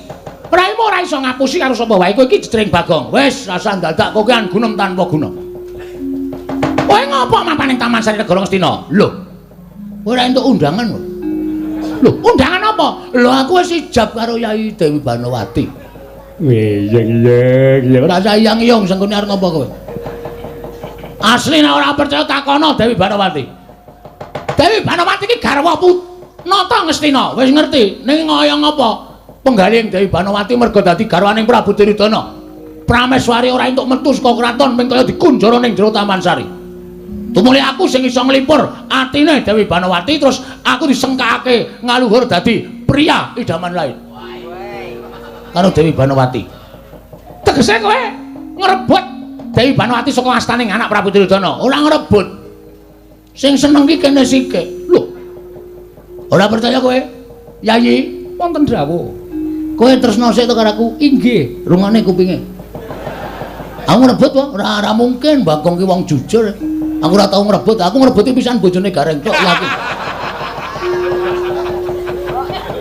Raimu ora iso ngapusi karo sapa wae kowe iki jedring Bagong. Wis rasa dadak kowe kan gunung tanpa guna. Kowe ngopo mapan ning Taman Sari Negara Ngastina? Lho. Ora entuk undangan lho. Lho, undangan apa? Lho aku wis ijab karo Yai Dewi Banowati. Iya. Ora usah iyang-iyang sengkone arep ngopo kowe? Asli nek ora percaya takono Dewi Banowati. Dewi Banowati iki garwa Nata Ngastina. Wis ngerti ning ngoyong apa? Penggaling Dewi Banowati merga dadi garwaning Prabu Duryudana. Prameswari ora entuk metu saka kraton ming kaya dikunjara ning jero Taman Sari. Tumuli aku sing iso nglipur atine Dewi Banowati terus aku disengkake ngaluhur dadi pria idaman lain. Karo Dewi Banowati. Tegese kowe ngrebut Dewi Banowati saka astaning anak Prabu Duryudana. Ora ngrebut. Sing seneng ki kene sike. Lho. Ora percaya kowe? Yayi, wonten dawuh. Kowe tresno sik to karo aku? Inggih, rungane kupinge. Aku ngrebut wae, ora mungkin Bagong ki wong jujur. Aku ora tau ngrebut, aku ngrebuti pisan bojone Gareng tok yakin.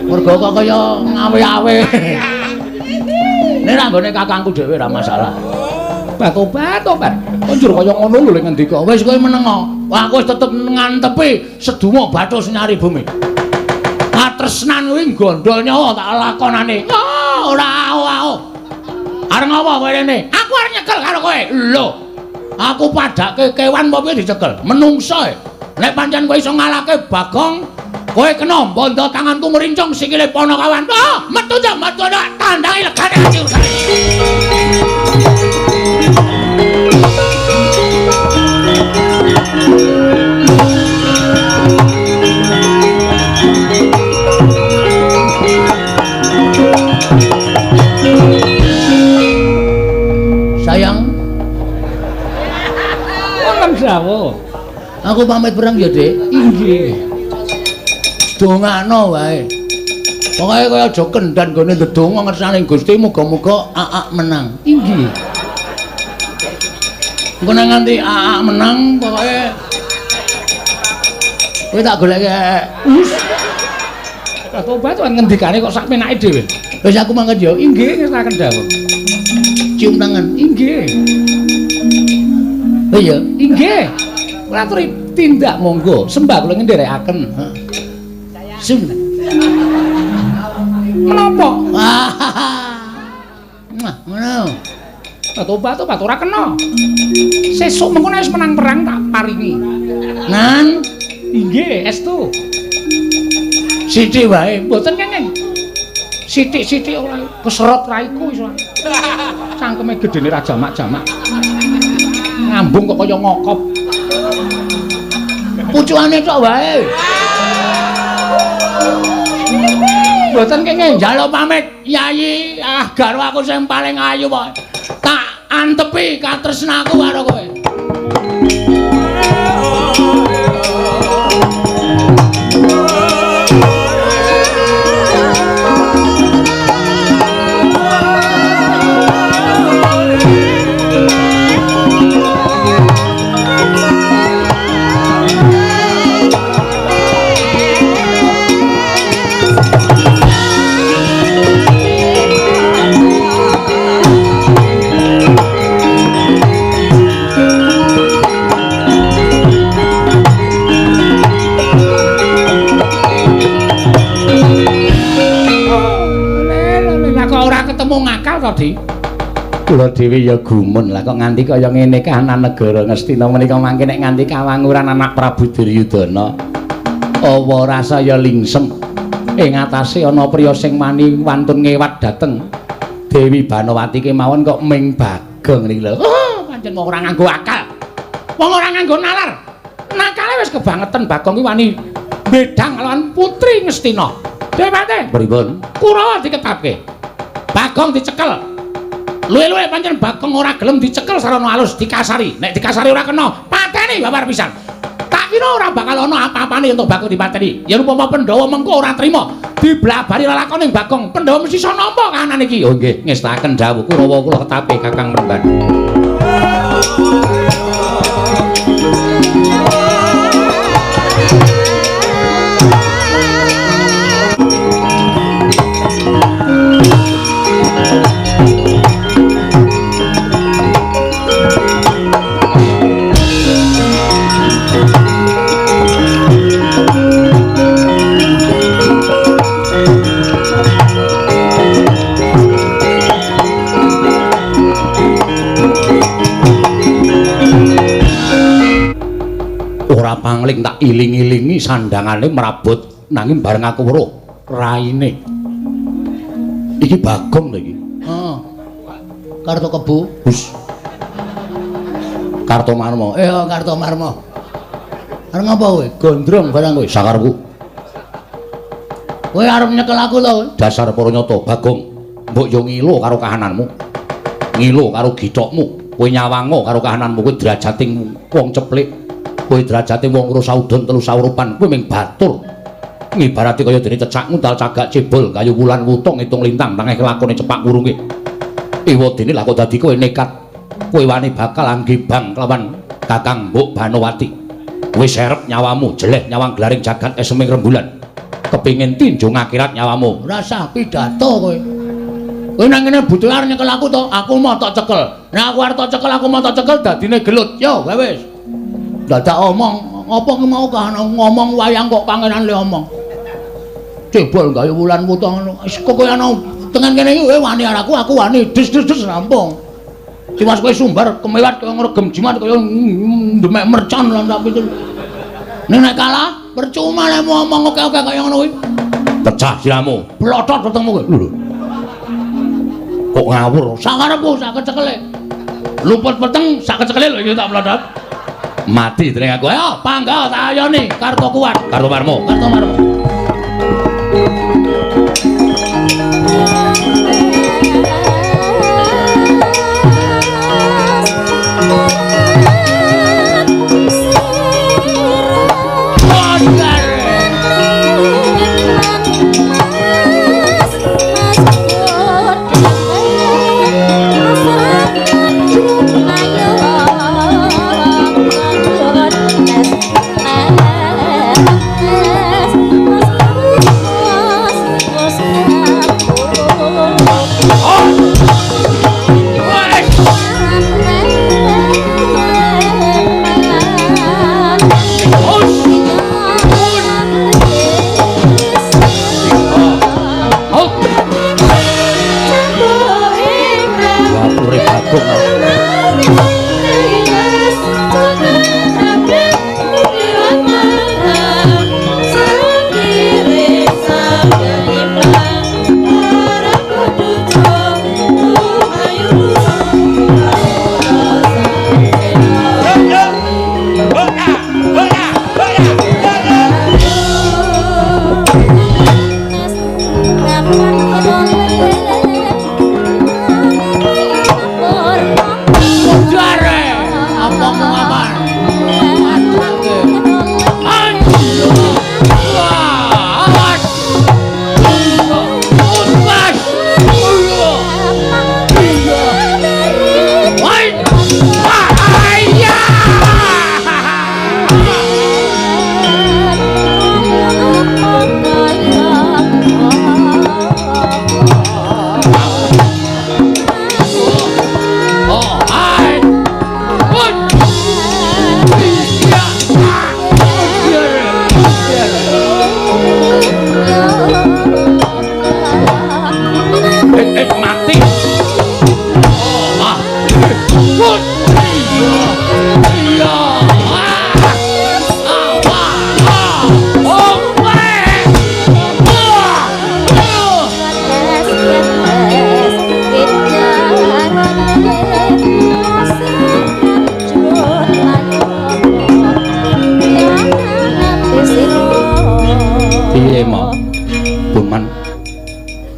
Mergo kok kaya ngawe-awe. Nek ra nggone kakangku dhewe ora masalah. Tobat. Konjur kaya ngono lho nek ngendika. Wis kowe meneng. Wah, aku wis tetep ngantepi seduma bathus nyari bumi. Katresnan kuwi gondol nyawa tak lakonane. Ora ao. Arep ngopo kowe rene? Aku arep nyekel karo kowe. Lho. Aku padake kewan apa piye dicekel? Menungso e. Nek pancen kowe iso ngalahke Bagong, kowe kena bondo tanganku merincong sikile Panakawan. Metu aja, metu ana tandangi legane ati urusane. Sayang, Wonten dawuh. aku pamit perang ya, Dik. Inggih. Dongakno wae. Pokoke kaya aja kendhan gone ndedonga ngersane Gusti muga-muga Aak menang. Inggih. Engko nang nganti Aak menang pokoke kowe tak goleke. Tobat kan ngendikane kok sak penake dhewe. Wis aku mangkat ya. Inggih, ngestaken dawuh. Cium tangan. Inggih. Oh iya. Inggih. Kula aturi tindak monggo. Sembah kula ngendherekaken. Sun. Menapa? Ngono. Tobat ora kena. Sesuk mengko nek wis menang perang tak paringi. Nan, Inggih, estu. sithik wae. Mboten kenging. Sithik-sithik ora keserot raiku iso. Cangkeme gedene ra jamak-jamak. Ngambung kok kaya ngokop. Pucukane tok wae. Mboten kenging. Njaluk pamit, Yayi. Garwa aku sing paling ayu kok. Tak antepi katresnaku karo kowe. Di kula dhewe ya gumun lah kok nganti kaya ngene kahanan negara Ngastina menika mangke nek nganti kawanguran anak Prabu Duryudana apa rasaya lingsem ing atase ana priya sing mani wantun ngewat dhateng Dewi Banowati kemawon kok ming Bagong niki lho. Pancen wong ora nganggo akal. Wong ora nganggo nalar. Nakale wis kebangetan Bagong ki wani bedang lawan putri Ngastina. Dewate. Pripun? Kurawa diketapke. Bagong dicekel. Luwe-luwe pancen Bagong ora gelem dicekel sarana alus dikasari. Nek dikasari ora kena, pateni babar pisan. Tak kira ora bakal ana apa-apane untuk Bagong dipateni. Yen upama Pandhawa mengko ora trima diblabari lelakoning Bagong, Pandhawa mesti iso nampa kahanan iki. Oh nggih, ngestaken dawuh Kurawa kula ketape Kakang Mremban. Pangling tak iling-ilingi sandangane merabut nanging bareng aku weruh raine iki Bagong lho iki. Karto Kebo. Bus. Kartomarma. Iya, Kartomarma. Arep ngapa kowe? Gondrong barang kowe. Sakarepku. Kowe arep nyekel aku to? Dasar para nyata Bagong. Mbok yo ngilu karo kahananmu. Ngilu karo githokmu. Kowe nyawanga karo kahananmu, kowe drajating wong ceplik. Kowe drajating wong loro saudon telu saurupan. Kowe ming batur. Ngibarati kaya dene cecak nguntal cagak cebol kayu wulan wutung ngitung lintang tangeh kelakone cepak wurunge. Iwadene lak kok dadi kowe nekat. Kowe wani bakal anggibang kelawan Kakang Mbok Banowati. Kowe serep nyawamu, jeleh nyawang glaring jagat eseming rembulan. Kepingin tinjung akhirat nyawamu. Rasa pidato kowe. Kowe nang kene butuh arep nyekel aku to, aku mau tak cekel. Nek aku arep tak cekel, aku mau tak cekel dadine gelut. Yo, wis. Dadak omong, apa ki mau kan ngomong wayang kok pangeran le omong. Cebol gawe wulan wutung ngono. Wis kok kowe ana tengen kene iki wani araku, aku wani des rampung. Cimas kowe sumbar kemewat kaya ngregem jimat kaya ndemek mercon lan tapi itu. Nek kalah percuma nek ngomong oke-oke kaya ngono kuwi. Pecah siramu. Blotot wetengmu kowe. Lho. Kok ngawur? Sakarepku sak kecekele. Luput peteng sak kecekele lho iki tak blotot. Mati dening aku. Ayo pangga tak ayoni Karto kuat. Kartomarma. Kartomarma.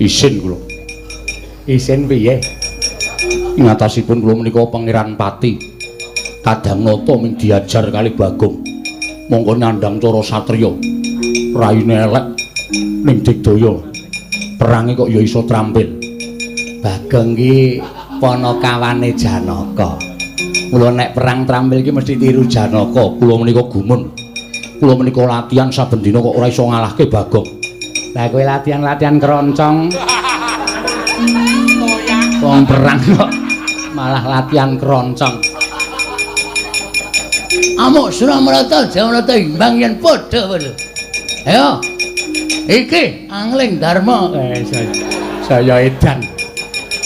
Isin kula. Isin piye? Ngatasipun kula menika Pangeran Pati. Kadang nata ming diajar kali Bagong. Monggo nyandang cara satriya. Raine elek ning digdaya. Perange kok ya iso trampil. Bagong ki panakawane Janaka. Mula nek perang trampil ki mesti tiru Janaka. Kula menika gumun. Kula menika latihan saben dina kok ora iso ngalahke Bagong. Lah kowe latihan-latihan keroncong. Wong perang kok malah latihan keroncong. Amuk Suramarata Jawata imbang yen padha-padha. Ayo. Iki Angling Darma. Saya edan.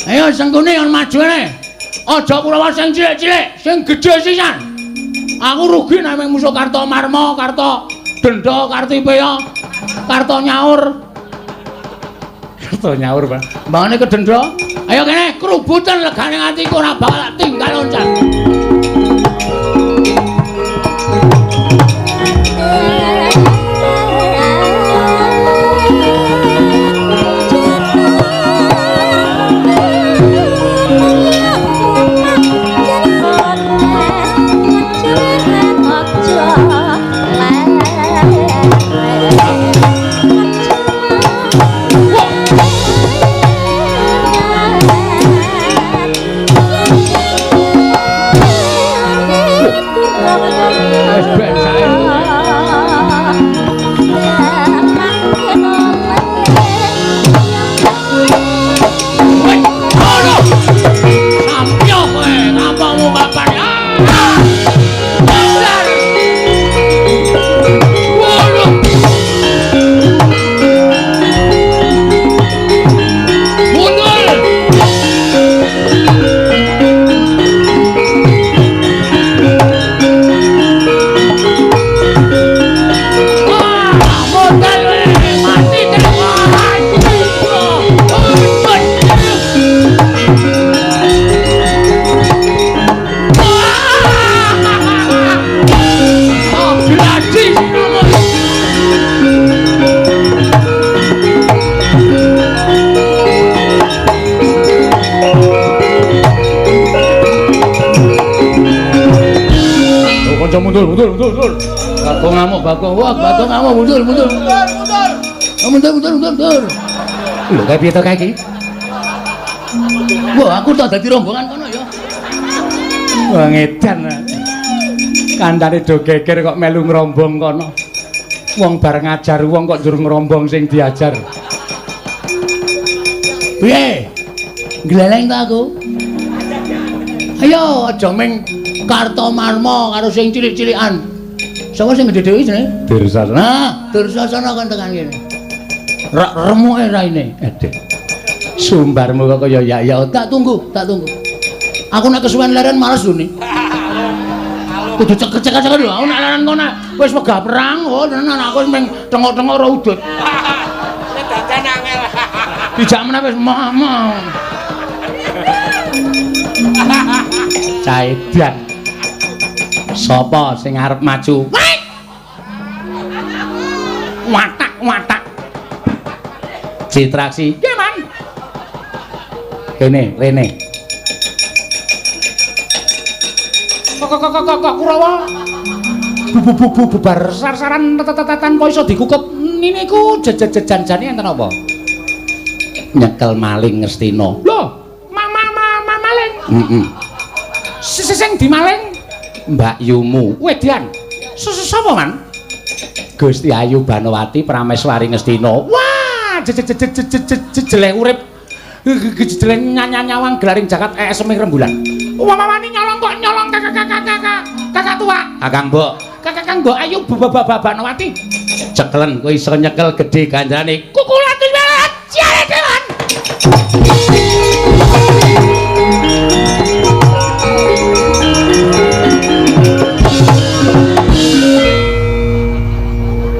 Ayo sengkune kon maju ne. Aja Kurawa sing cilik-cilik, sing gedhe sisan. Aku rugi nek musuh Kartomarma, Karto Denda, Kartipeya. Karto nyaur, Pak. Mbangane kedendra. Ayo kene kerubutan legane atiku ora bakal tinggal loncat. Mundur. Bagong ngamuk, Bagong. Wah, Bagong ngamuk, mundur. Mundur. Lho, kae piye to kae iki? Wah, aku tak dadi rombongan kono ya. Wah, ngedan. Kandhane do geger kok melu ngrombong kono. Wong bar ngajar wong kok njur ngrombong sing diajar. Piye? Gleleng ta aku? Ayo aja ming Kartomarma karo sing cilik-cilikan. Sapa sing gedhe dhewe jenenge? Dursasana. Nah, Dursasana kan tekan kene. Rak remuke raine. Edek. Sumbarmu kok kaya ya tak tunggu. Aku nek kesuwen leren males lho ni. Kudu cekek-cekek lho. Aku nek leren kono wis wegah perang. Oh, tenan aku wis meng tengok-tengok ora udut. Nek dadan angel. Dijak meneh wis mau. Caedan. Sapa sing arep maju? Watak. Citraksi. Ki, Man. Kene, rene. Kok Kurawa. Bubar sar-saran tetetan kok iso dikukup. Niku jejanjane enten apa? Nyekel maling Ngastina. Lho, maling. Heeh. Sing dimaling Mbak Yumu. Wedan. Sapa, Man? Gusti Ayu Banowati Prameswari Ngastina. Wah, jeleh urip. Jeleh nyawang gelaring jagat semih rembulan. Wamani nyolong kakak tua. Kakang Mbok Ayu Banowati. Cekelen kowe iso nyekel gedhe ganjarane. Kukulati banget. Jare dewan.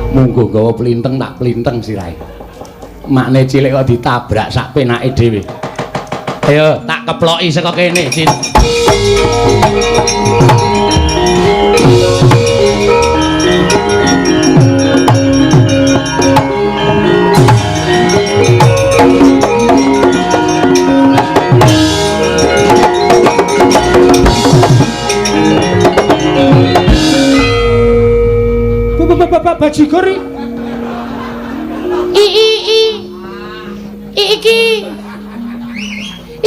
Munggo gawa plinteng tak plinteng sirahe. Makne cilik kok ditabrak sak penake dhewe. Ayo tak keploki saka kene, Cin. Bajigor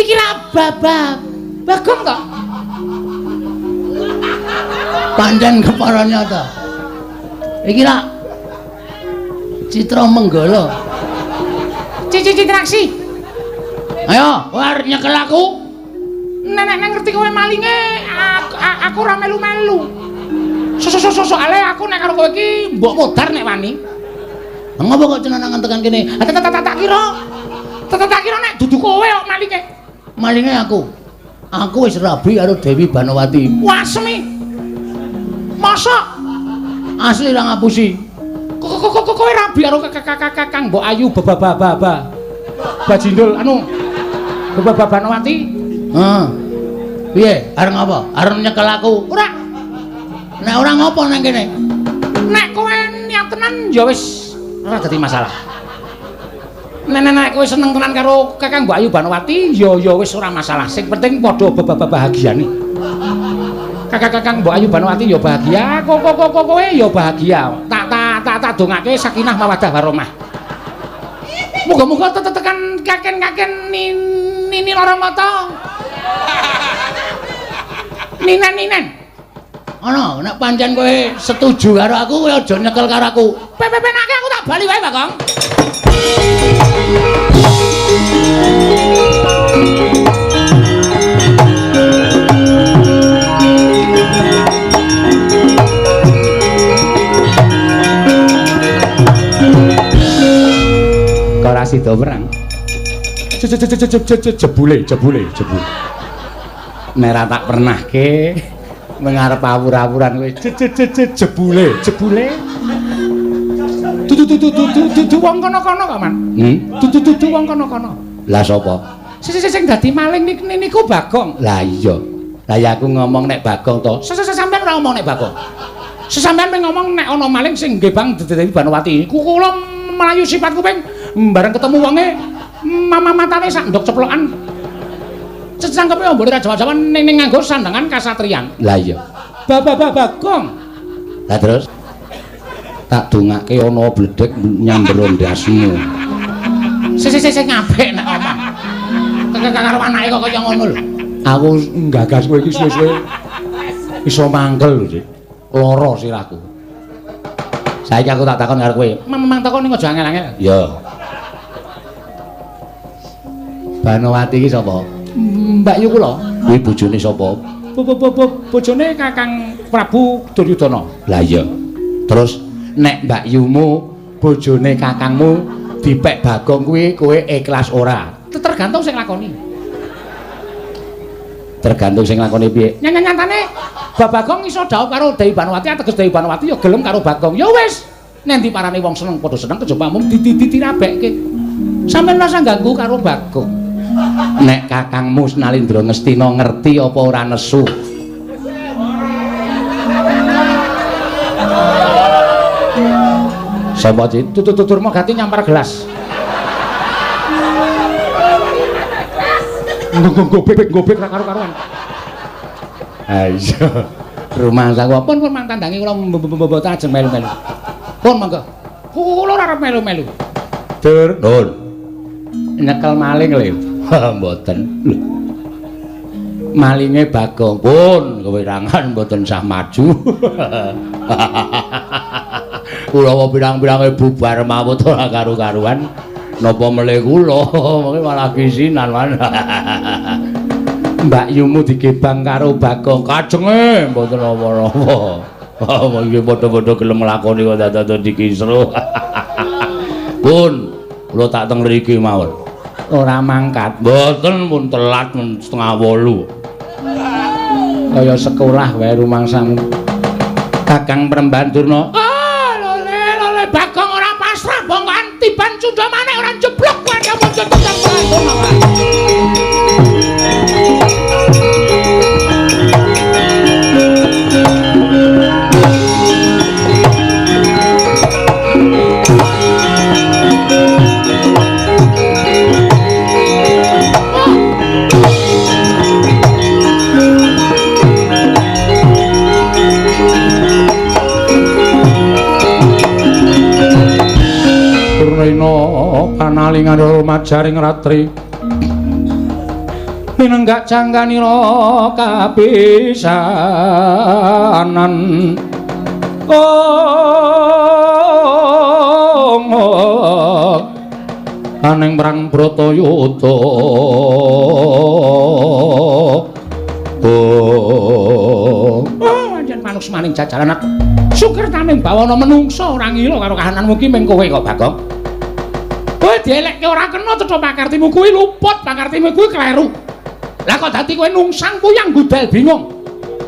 iki ra Bagong kok pancen keparane ta iki ra Citra Menggala Citraksi ayo war nyekel aku nenek ngerti kowe malinge aku ora melu-melu soale aku nek karo kowe iki mbok modar nek wani. Ngopo kok cenanangan tekan kene? Tak kira nek dudu kowe kok malinge. Malinge aku. Aku wis rabi karo Dewi Banowati. Wah, semi. Mosok asli ra ngapusi. Kok kowe rabi karo Kakang Mbok Ayu Bajindul anu Banowati. Heeh. Piye? Arep apa? Arep nyekel aku? Ora. Nek ora ngopo nang kene? Nek kowe niat tenan ya wis ora dadi masalah. Nek kowe seneng tenan karo Kakang Mbok Ayu Banowati ya wis ora masalah. Sing penting padha bahagiane. Kakang Mbok Ayu Banowati ya bahagia, kowe ya bahagia. Tak dongake sakinah mawaddah warahmah. Muga-muga tekan kaken nini lara mata. Ninen. Ana, nek pancen kowe setuju karo aku, kowe aja nyekel karo aku. Pepenake aku tak bali wae, Bagong. Ora sida perang. Jebule. Nek ra tak pernahke mengarep awur-awuran kowe. Jebule. Dudu wong kono-kono kok, Man. Dudu wong kono-kono. Lah sapa? Sing dadi maling niku Bagong. Lah iya. Lah ya aku ngomong nek Bagong to. Sampeyan ora ngomong nek Bagong. Sesampeyan ping ngomong nek ana maling sing gebang dadi Banowati. Kula mlayu sifat kuping bareng ketemu wonge matane sak ndok ceplokan. Cecangkepe ambone ra jawa-jawan ning nganggo sandangan kasatriyan. Lah iya. Bagong. Lah terus tak dongake ana bledhek nyambro ndasmu. Sing apik nek ngomong. Karo anake kok kaya ngono lho. Aku nggagas kowe iki suwe-suwe iso mangkel lho, Dik. Lara sirahku. Saiki aku tak takon karo kowe. Memang takon ning aja angel-angel. Ya. Banowati iki sapa? Mbak Yu kula. Kuwi bojone sapa? Bojone Kakang Prabu Duryudana. Lah iya. Terus Nek Mbak Yumu bojone kakangmu dipek Bagong kuwi kowe ikhlas ora? Tergantung sing lakoni. tergantung sing lakoni piye. Nyatane Bagong iso dhaup karo Dewi Banowati, ateges Dewi Banowati ya gelem karo Bagong. Ya wis, nek ndi parane wong seneng padha seneng kejaba mung ditirabekke. Sampeyan rasa ganggu karo Bagong. Nek kakangmu Nalindra Ngastina ngerti apa ora nesu. Sapa Cit? Tuturmu gati nyampar gelas. Gobek ra karo-karuan. Ayo. Rumah saku pun mang tandangi kula mboten ajeng melu-melu. Pun monggo. Kula ora arep melu-melu. Dur, Nun. Nyekel maling lho. Mboten. Malinge Bagong. Pun kewirangan mboten sah maju. Kula pirang-pirange bubar mawut ora karu-karuan. Napa melih kula malah kisinan man. Mbak Yumu digebang karo Bagong kajenge mboten apa-apa. Wong iki padha-padha gelem nglakoni kok dadak dikisru. Pun kula tak teng mriki mawon. Ora mangkat. Mboten pun telat 7:30. Kaya sekolah wae rumangsamu. Kakang Prembandurna. Lole Bagong ora pasrah bongkoan tiban cundha maneh ora jeblok pada muncul tetep ngono. Panalingan rumajaring ratri minenggak jangganira kapisanan aning perang Bratayuda anjen manuk maning jajaran sukirtaning bawana menungsa ora ngira karo kahananmu ki mung kowe kok Bagong. Kowe dielekke ora kena cetha pakartimu kuwi luput, pakartimu kuwi kleru. Lah kok dadi kowe nungsang puyang gudel bingung.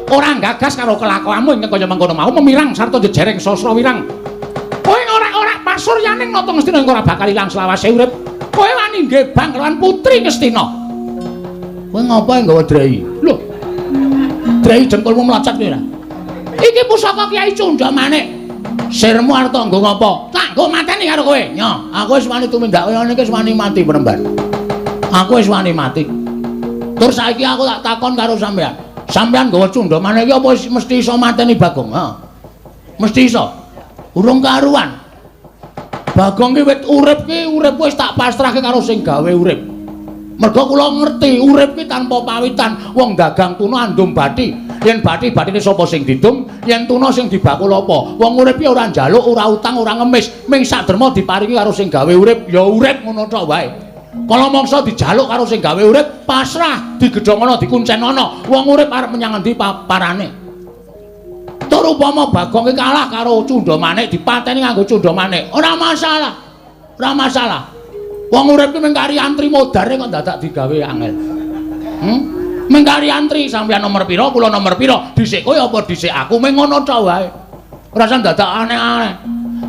Ora gagas karo kelakuanmu ing kaya mengkono mau memirang sarta jejereng sasra wirang. Kowe ora pasuryaning nata Ngastina ing ora bakal ilang selawase urip. Kowe wani ngebang kelawan putri Ngastina. Kowe ngapa nggawa drai? Lho. Drai jengkulmu mlocot kowe ora? Iki pusaka Kyai Cundha Manik. Sirmu arep nggo ngapa? Tak nggo mateni karo kowe. Nyo, aku wis wani tumindak kaya ngene iki wis wani mati penemban. Aku wis wani mati. Tur saiki aku tak takon karo sampean. Sampean nggawa Cundha Manik iki apa wis mesti iso mateni Bagong? Ha. Mesti iso. Urung karuan. Bagong ki wit urip ki urip wis tak pasrahke karo sing gawe urip. Mergo kula ngerti urip ki tanpa pawitan. Wong dagang tuna andum bathi. Yen bathi-bathine sapa sing didum, yen tuna sing dibakul apa. Wong urip ki ora njaluk, ora utang, ora ngemis. Ming saderma diparingi karo sing gawe urip, ya urip ngono tok wae. Kala mangsa dijaluk karo sing gawe urip, pasrah, digedhongono, dikuncenono. Wong urip arep menyang endi parane. Tur upama Bagong ki kalah karo Cundha Manik dipateni nganggo Cundha Manik, ora masalah. Ora masalah. Wong urip ki mung kari antri modare kok dadak digawe angel. Mung kari antri sampeyan nomor pira, kula nomor pira, dhisik kowe apa dhisik aku, mung ngono tok wae. Ora usah dadak aneh-aneh.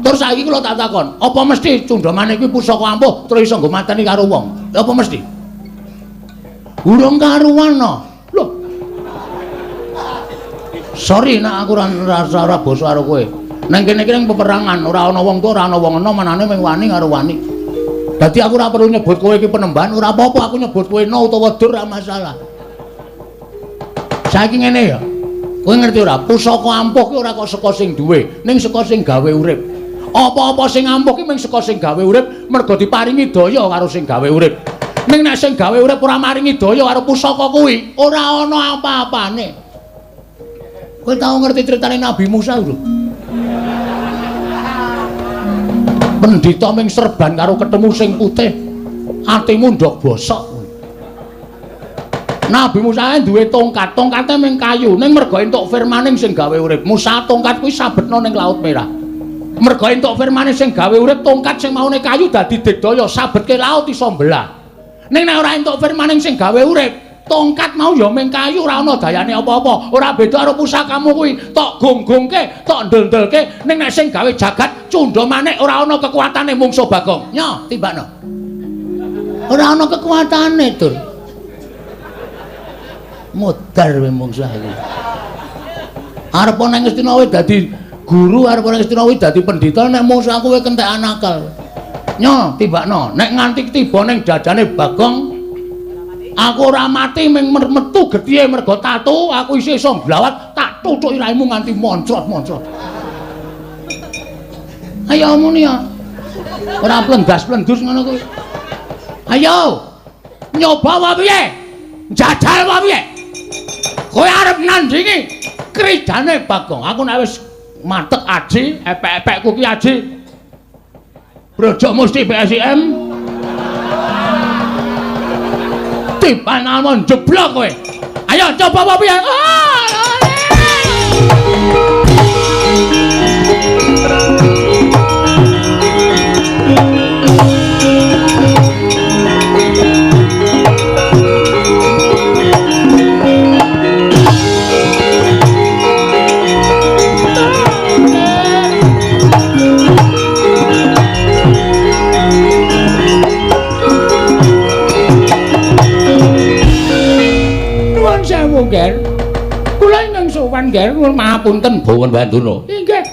Terus saiki kula tak takon, apa mesti Cundha Manik kuwi pusaka ampuh terus iso nggo mateni karo wong? Apa mesti? Urung karuan no. Lho. Sorry nek aku ora basa karo kowe. Nang kene iki ning peperangan, ora ana wong tuwa, ora ana wong enom, manane mung wani karo wani. Dadi aku ora perlu nyebut kowe iki penemban, ora apa-apa aku nyebut kowe no utawa dur ora masalah. Saiki ngene ya. Kowe ngerti ora? Pusaka ampuh ki ora kok saka sing duwe, ning saka sing gawe urip. Apa-apa sing ampuh ki mung saka sing gawe urip, mergo diparingi daya karo sing gawe urip. Ning nek sing gawe urip ora maringi daya karo pusaka kuwi, ora ana apa-apane. Kowe tau ngerti critane Nabi Musa lho? Pendhita ming serban karo ketemu sing putih, atimu ndok bosok. Nabi Musa duwe tongkat, tongkate ming kayu, ning mergo entuk firmaning sing gawe urip. Musa tongkat kuwi sabetno ning Laut Merah. Mergo entuk firmane sing gawe urip, tongkat sing maune kayu dadi digdaya, sabetke laut iso mbelah. Ning nek ora entuk firmaning sing gawe urip, tongkat mau ya ming kayu ora ana dayane apa-apa. Ora beda karo pusakamu kuwi, tok gonggongke, tok ndel-ndelke, ning nek sing gawe jagat Cundha Manik ora ana kekuatane mungsuh Bagong. Nyo, timbakno. Ora ana kekuatane, Dur. Modar kowe mungsuh iki. Arep nang Ngastina kowe dadi guru, arep nang Ngastina kowe dadi pendhita, nek mungsuh kowe kentekan akal. Nyo, timbakno. Nek nganti tiba ning dadane Bagong, aku ora mati ming metu gedhe mergo tatu, aku isih iso glawat, tak tuthuk iraimu nganti moncrot-moncrot. Ayo muni ya. Ora plendas-plendus ngono kuwi. Ayo. Nyoba wae piye? Jajal wae piye? Kowe arep nandingi kridane Bagong. Aku nek wis matek aji, epek-epekku ki aji. Brojo mesti PSIM. Tipanalmu jeblok kowe. Ayo coba wae piye? Ger. Kula ingkang sowan ger, mapunten Bawan Banduna. Inggih.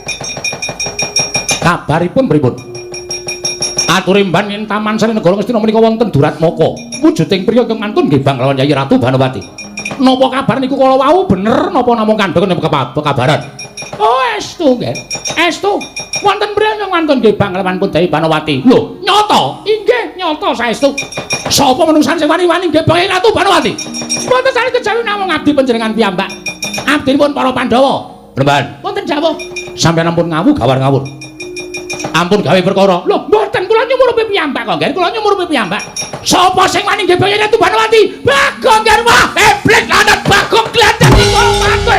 Kabaripun pripun? Aturimban ing Taman Sari Negara Ngastina menika wonten Duratmaka. Wujuding priya ingkang mantun nggih Banglawan Yayi Ratu Banowati. Napa kabar niku kala wau bener napa namung kandheng napa kabaran? Oh, estu nggih. Estu. Wonten priya ingkang mantun nggih Banglawan Yayi Banowati. Lho, nyata? Inggih, nyata saestu. Sapa menungsan sing wani-wani nggih Yayi Ratu Banowati? Wonten sari kejawi namung abdi panjenengan piyambak. Abdinipun para Pandhawa. Benemban. Wonten dawuh. Sampeyan ampun ngawur. Ampun gawe perkara. Lho, mboten kula nyumurupi piyambak kok, nggih. Kula nyumurupi piyambak. Sapa sing wani nggih Yayi Ratu Banowati? Bagong Garwa. Iblis lanat Bagong klendhek karo kowe.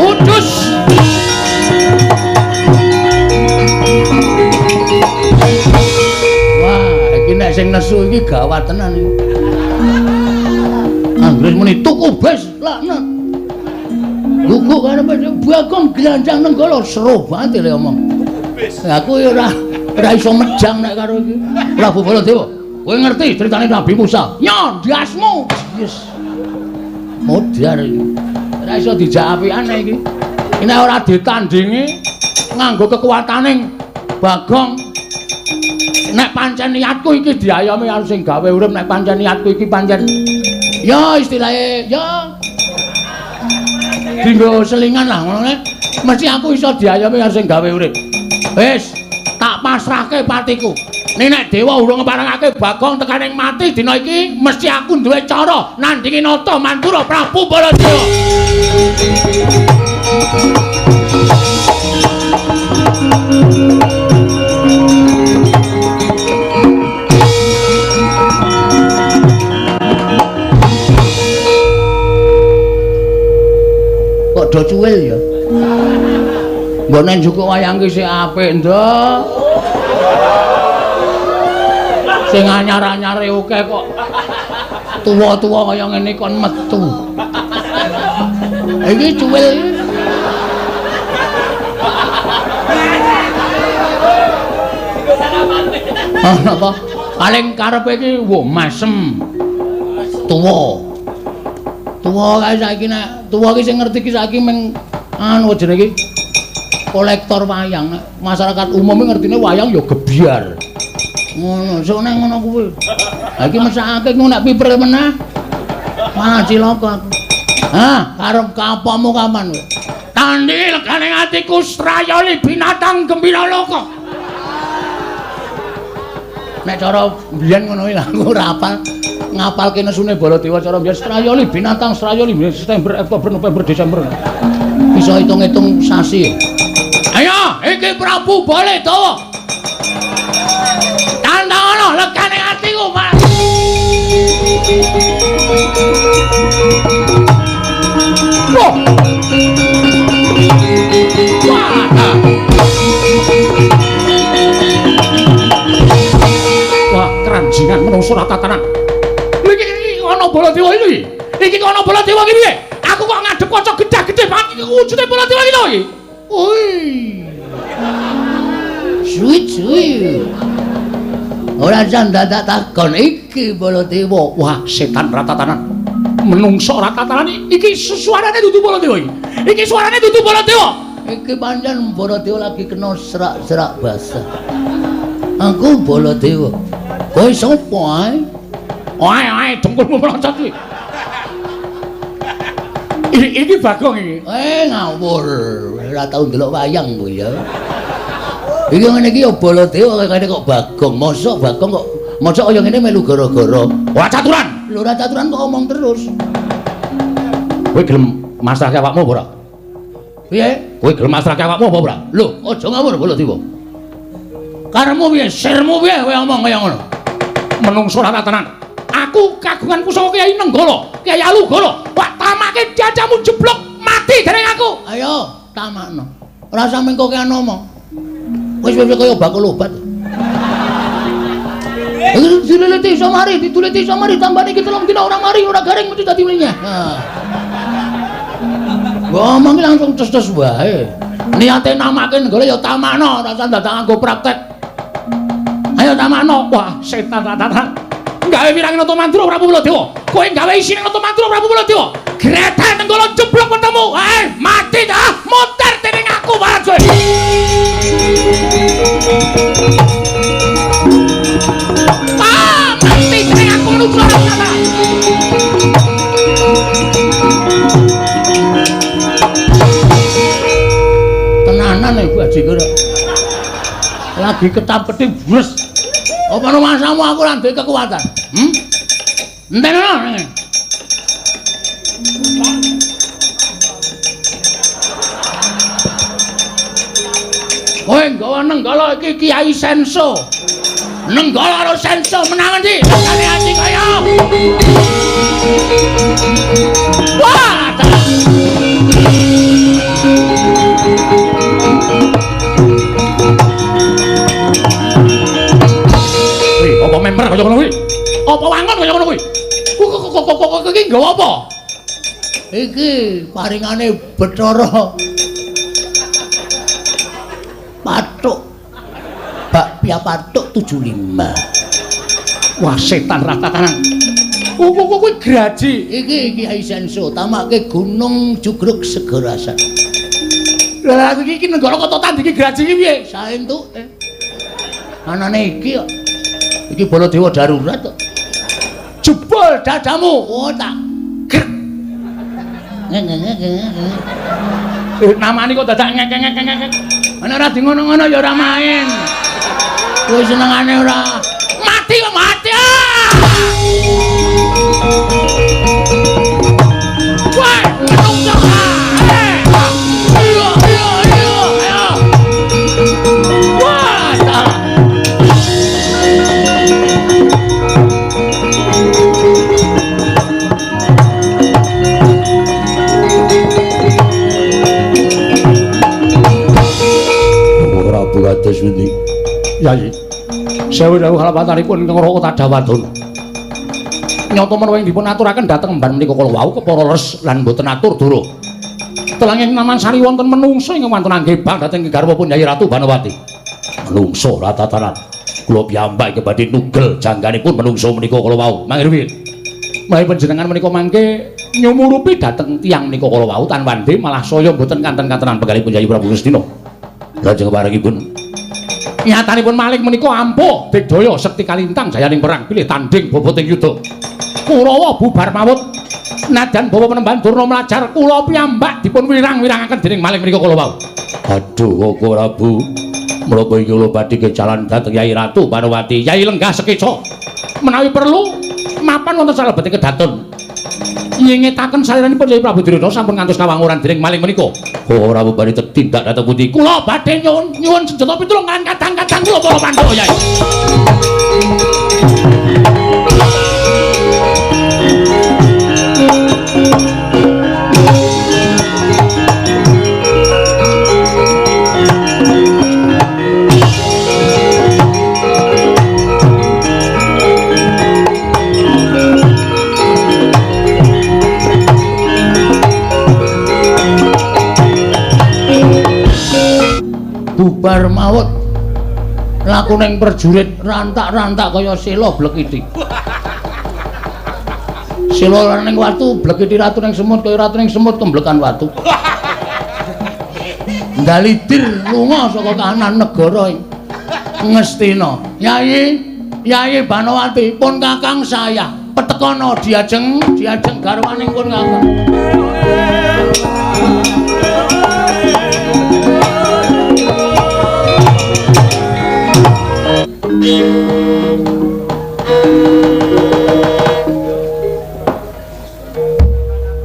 Udus. Nek sing nesu iki gawat tenan iki. Anggris muni tuku bis laknat. Gugu karepe Bagong Glandang Nenggala seru banget lho omong. Aku ya ora iso mejang nek karo iki. Prabu Baladewa, kowe ngerti critane Nabi Musa? Ya, ndiasmu. Yes. Modar iki. Ora iso dijak apian iki. Nek ora ditandingi nganggo kekuataning Bagong. Nek pancen niatku iki diayomi karo sing gawe urip, nek pancen niatku iki pancen ya istilahnya ya dinggo selingan lah ngono nek mesti aku iso diayomi karo sing gawe urip. Wis tak pasrahke patiku. Nek dewa urung ngeparengake Bagong tekaning mati dina iki mesti aku duwe cara nandingi nata Mantura Prabu Baladewa. Kok do cuwil ya? Mbone njuku wayang ki sik apik, Nduk. Sing anyar-anyare akeh kok. Tuwa-tuwa kaya ngene kon metu. Iki cuwil. Apa? Paling karepe iki wo masem. Tuwa. Tuwa kae saiki nek tuwa iki sing ngerti iki saiki meng anu jenenge iki kolektor wayang. Masyarakat umum ngertine wayang ya gebyar. Ngono, sok nang ngono kuwi. Ha iki mesake ngono nek piper meneh. Malah cilaka aku. Hah, karep kapamu kapan kowe? Tandhi legane atiku Srayoli binatang gembira loka. Nek cara mbiyen ngono iki aku ora apal. Ngapalke nesune Baladewa cara mbiyen Srayoli binatang Srayoli September Oktober November Desember. Bisa hitung-hitung sasi. Ayo, iki Prabu Baladewa. Tandhono legane atiku, Mas. Wah. Wah, keranjingan menungso tatanan. Iki ana Baladewa iki. Iki ana Baladewa iki piye? Aku kok ngadep kaca gedhe-gedhe banget iki wujude Baladewa iki to iki. Woi. Suwi-suwi. Ora jan dadak takon iki Baladewa. Wah, setan ratatanan. Menungso ratatanan iki suarane dudu Baladewa iki. Iki suarane dudu Baladewa. Iki pancen Baladewa lagi kena serak-serak basah. Aku Baladewa. Kowe sapa ae? Ae dengkulmu melocot iki. Iki Bagong iki. Ngawur. Ora tau ndelok wayang kowe ya. Iki ngene iki ya Baladewa kene kok Bagong. Mosok Bagong kok mosok kaya ngene melu gara-gara. Ora caturan. Lho ora caturan kok omong terus. Kowe gelem masrahke awakmu apa ora? Piye? Kowe gelem masrahke awakmu apa ora? Lho, aja ngawur Baladewa. Karemu piye? Sirmu piye kowe omong kaya ngono? Menungso ora tenan. Aku kagungan pusaka Kyai Nenggala, Kyai Alugala. Wak tamake jajamu jeblok mati dening aku. Ayo, tamakno. Ora usah mengkokean omong. Wis kaya bakul obat. Dileliti iso mari, dituliti iso mari, tambane iki 3 dina ora mari, ora garing mesti dadi mlinyah. Ngomong langsung tes-tes wae. Niate namake Nenggala ya tamakno, ora usah dadak nganggo praktek. Ayo tamakno. Wah, setan tatanan. Gawe wirang nata mantra Prabu Baladewa. Kowe gawe isine nata mantra Prabu Baladewa. Grethe Nenggala jeblok ketemu. Mati dah, muter dening aku barang kowe. Mati dening aku nuju ana. Tenanan iku aji kira. Lagi ketap-ketip bres. Apa no masamu aku ora duwe kekuatan? Entenono. Kowe nggawa Nenggala iki Kyai Senso. Nenggala karo Senso menang endi? Lakane ati kaya. Wah! Apa member kaya ngono kuwi? Apa wangon kaya ngono kuwi? Kok iki nggawa apa? iki paringane Bathara Pathuk bakpia Pathuk 75. Wah setan ratatanan. Kuwi graji. Iki Kyai Senso tamake Gunung Jugruk Segarasan. Lah iki negara kota Tandhi iki graji iki piye? Sae entuk. Anane iki kok. Iki Baladewa darurat kok. Jebul dadamu. Oh tak. Namane kok dadak ngek-ngek. Ana ora di ngono-ngono ya ora main. Kowe senengane ora mati kok mati. Wah, menungso. Ayo. Wah, tak. Prabu kados pundi? Yayi. Sewu-sewu kalapatanipun ingkang Raka Tadawadana. Nyata menawa dipun aturaken dhateng emban menika kala wau kepara res lan boten atur dura. Telanging naman sari wonten menungso ingkang wonten anggebang dhateng garwapun Yayi Ratu Banawati. Menungso ratatanan. Kula piyambak iki badhe nugel jangganipun menungso menika kala wau. Mangke piye? Menawi panjenengan menika mangke nyumurupi dhateng tiyang menika kala wau tan wande malah saya boten kanten-kantenan penggalipun Yayi Prabu Gustina. Lajeng paringipun nyatanipun malih menika ampuh digdaya sekti kalintang jayaning perang pilih tanding boboting yuda. Kurawa bubar mawut nadyan bawa penemban durna mlajar kula piyambak dipun wirang-wirangaken dening malih menika kala wau. aduh kok Prabu menapa iki kula badhe kecalan dhateng Yayi Ratu Banawati Yayi lenggah sekeca menawi perlu mapan wonten salebeting kedaton nyengetaken saliranipun Yayi Prabu Duryudana sampun ngantos kawanguran dening malih menika. ora badhe tindak dhateng pundi Kula badhe nyuwun senjata pitulungan kadang-kadang kula para Pandhawa Yayi. Bubar maut lakuning perjurit rantak-rantak kaya sela blekiti. Sela ning watu blekiti ratu ning semut kaya ratu ning semut kemblekan watu. Ndalidir lunga saka kahanan negara Ngastina. Yayi Banawati pun kakang saya petekono diajeng garwaning pun kakang.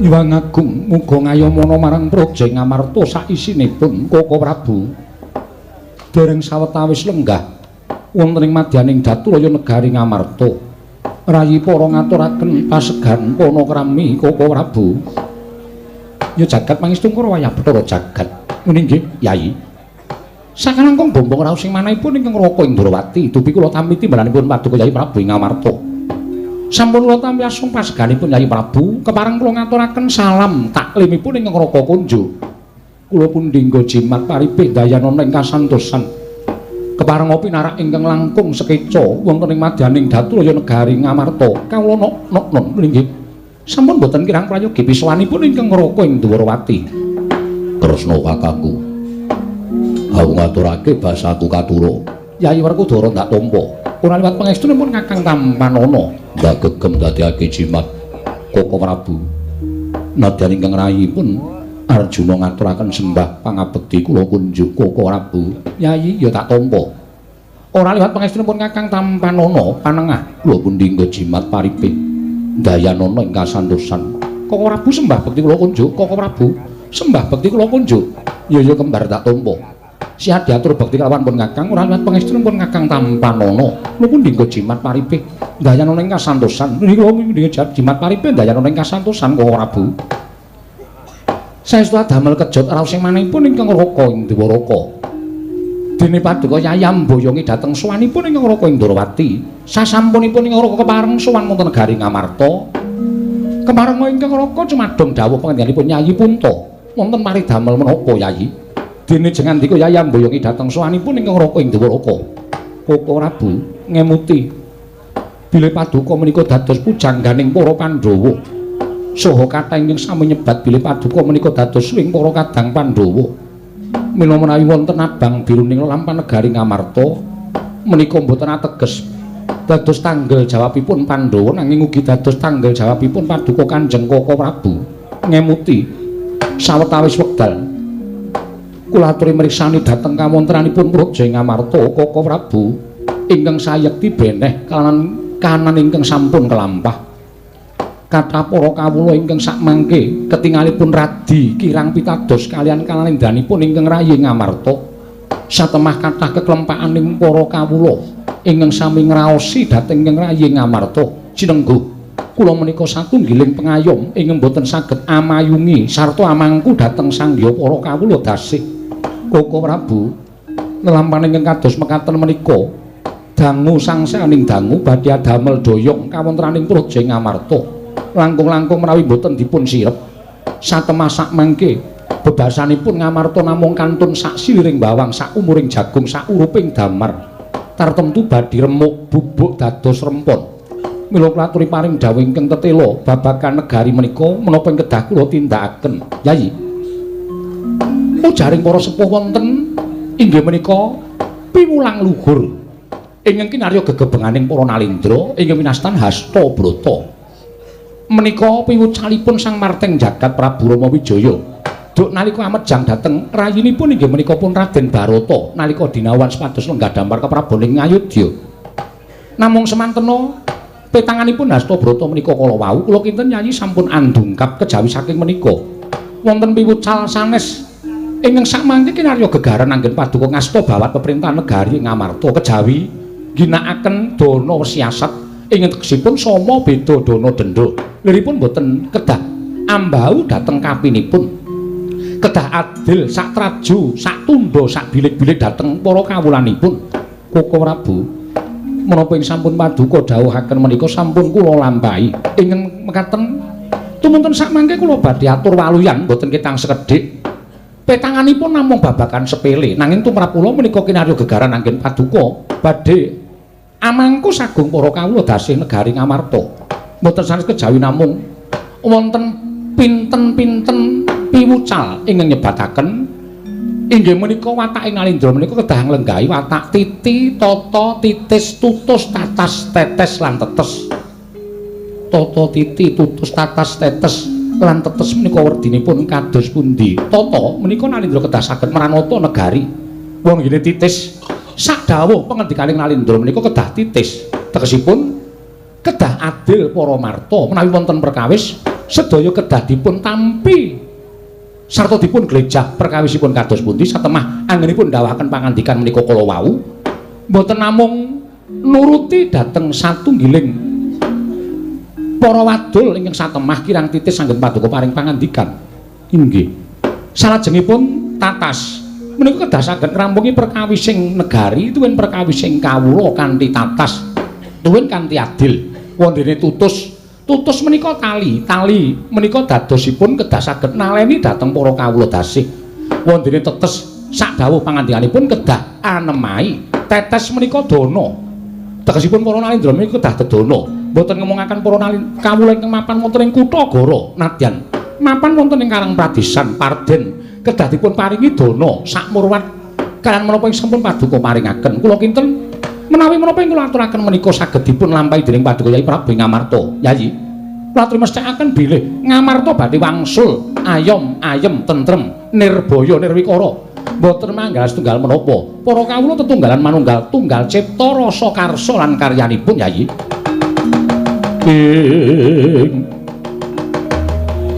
Hyang Agung muga ngayomana marang Praja Ngamarta saisinipun Koko Prabu. Dereng sawetawis lenggah wonten ing madyaning Daturaya negari Ngamarta. Rayi para ngaturaken pasegan panakrami Koko Prabu. Ya jagat mangistungkara wayah Bathara jagat. Muni nggih, Yayi. Sakalangkung bombong raos sing manahipun ingkang Raka Indrawati dupi kula tampi timbananipun Paduka Yayi Prabu ing Ngamarta. Sampun kula tampi asung paseganipun Yayi Prabu, kepareng kula ngaturaken salam taklimipun ingkang Raka Kunjuk. Kula pun dinggo jimat paripih dayanana ing kasantosan. Kepareng pinarak ingkang langkung sekeca wonten ing madyaning Daturaya negari Ngamarta. Kawula nok nggih. Sampun boten kirang prayogi pisowanipun ingkang Raka Indrawati. Tresna kakangku. Aku ngaturake basaku katura. Yayi Werkudara ndak tampa. Ora liwat pangestunipun Kakang Tampanana. Ndak gegem dadekake jimat Koko Prabu. Nadyan ingkang rayipun Arjuna ngaturaken sembah pangabekti kula kunjuk Koko Prabu. Yayi ya tak tampa. Ora liwat pangestunipun Kakang Tampanana panengah Kula pundi nggo jimat paripih dayanana ing kasantosan. Koko Prabu sembah bekti kula kunjuk Koko Prabu. Sembah bekti kula kunjuk. Ya kembar tak tampa. Sihat diatur bekti kelawan pun Kakang ora liwat pangestunipun Kakang Tampanana. Kula pun dinggo jimat paripih dayanana ing kasantosan. Niki kula dinggo jimat paripih dayanana ing kasantosan Koko Prabu. Saestu damel kejot raos sing manahipun ingkang Raka Indrawata. Dene Paduka Yayi mboyongi dhateng sowanipun ingkang Raka Indrawati. Sasampunipun ingkang Raka kepareng sowan wonten negari Ngamarta. Kemareng ingkang Raka cumadong dawuh pangendhanipun Yayi Punta. Wonten paridamel menapa Yayi? Dene jengan dika Yayi mboyongi dhateng sowanipun ingkang Raka ing Dwaraka. Koko Prabu ngemuti bilih paduka menika dados pujangganing para Pandhawa. Saha kathah ingkang sami nyebat bilih paduka menika dados swing para kadang Pandhawa. Mila menawi wonten abang biruning lampahan negari Ngamarta menika boten ateges dados tanggel jawabipun Pandhawa nanging ugi dados tanggel jawabipun paduka Kanjeng Koko Prabu. Ngemuti sawetawis wekdal kula aturi mriksani dhateng kawontranipun Praja Ngamarta Koko Prabu ingkang sayekti beneh kanan ingkang sampun kelampah. Kathah para kawula ingkang sakmangke ketingalipun radi kirang pitados kalian kalendhanipun ingkang rayi Ngamarta. Satemah kathah keklempakaning para kawula ingkang sami ngraosi dhateng ingkang rayi Ngamarta. Sinengguh kula menika satunggiling pengayom ingkang boten saged amayungi sarta amangku dhateng sangya para kawula dasih. Koko Prabu lelampahan ingkang kados mekaten menika dangu sangsaning dangu badhe adamel doyong kawontenaning Praja Ngamarta. Langkung-langkung menawi boten dipun sirep satemah sakmangke bebasanipun Ngamarta namung kantun sak siliring bawang sak umuring jagung sak uruping damar tartemtu badhe remuk bubuk dados rempon. Mila kula aturi paring dawuh ingkang tetela babagan negari menika menapa ing kedah kula tindakaken Yayi. Ujaring para sepuh wonten inggih menika piwulang luhur ingkang kinarya gegebenganing para nalindra inggih winastan Hastabrata. Menika piwucalipun Sang Marteng Jagat Prabu Rama Wijaya. Duk nalika amejang dhateng rayinipun inggih menika pun Raden Barata nalika dinawan sepados lenggah dampar keprabaning Ngayodya. Namung semantena petanganipun Hastabrata menika kala wau kula kinten Yayi sampun andungkap kejawi saking menika. Wonten piwucal sanes ingkang sakmangke kinarya gegaran anggen paduka ngasta bawat pemerintahan negari Ngamarta kejawi ginakaken dana siasat ingkang tegesipun sama beda dana denda. Liripun boten kedah ambau dhateng kapinipun. Kedah adil sak traju, sak tundha, sak bilik-bilik dhateng para kawulanipun. Koko Prabu menapa ing sampun paduka dawuhaken menika sampun kula lampahi. Ingkang mekaten tumunten sakmangke kula badhe atur waluyan boten ketang sekedhik. Petanganipun namung babagan sepele nanging tumrap kula menika kinarya gegaran anggen paduka badhe amangku sagung para kawula dasih negari Ngamarta. Mboten sanes kejawi namung wonten pinten-pinten piwucal ingkang nyebataken inggih menika watake Nalindra menika kedah nglenggahi watak titi, tata, titis, tutus, tatas, tetes lan tetes. Tata, titi, tutus, tatas, tetes lan tetes menika werdinipun kados pundi? Tata menika Nalindra kedah saged mranata negari. Wong ngene titis sak dawuh pangandikaning Nalindra menika kedah titis. Tegesipun kedah adil para marta menawi wonten perkawis sedaya kedah dipun tampi sarta dipun glejah perkawisipun kados pundi satemah anggenipun dawuhaken pangandikan menika kala wau mboten namung nuruti dhateng satunggiling para wadul ingkang satemah kirang titis anggen paduka paring pangandikan inggih salajengipun tatas menika kedah saged ngrampungi perkawising negari tuwin perkawising kawula kanthi tatas tuwin kanthi adil. Wondene tutus menika tali menika dadosipun kedah saged naleni dhateng para kawula dasih. Wondene tetes sak dawuh pangandikanipun kedah anemai. Tetes menika dana. Tegesipun para nalindra menika kedah dedana. Mboten ngomongaken para kawula ingkang mapan wonten ing kutha Goro nadyan mapan wonten ing Karang Pradesan Parden kedah dipun paringi dana sak murwat kaliyan menapa ing sampun paduka paringaken. Kula kinten menawi menapa ing kula aturaken menika saged dipun lampahi dening paduka Yayi Prabu Ngamarta. Yayi, kula aturi mestakaken bilih Ngamarta badhe wangsul ayom ayem tentrem nirbaya nirwikara. Mboten manggal setunggal menapa. Para kawula tetunggalan manunggal tunggal cipta rasa karsa lan karyanipun Yayi.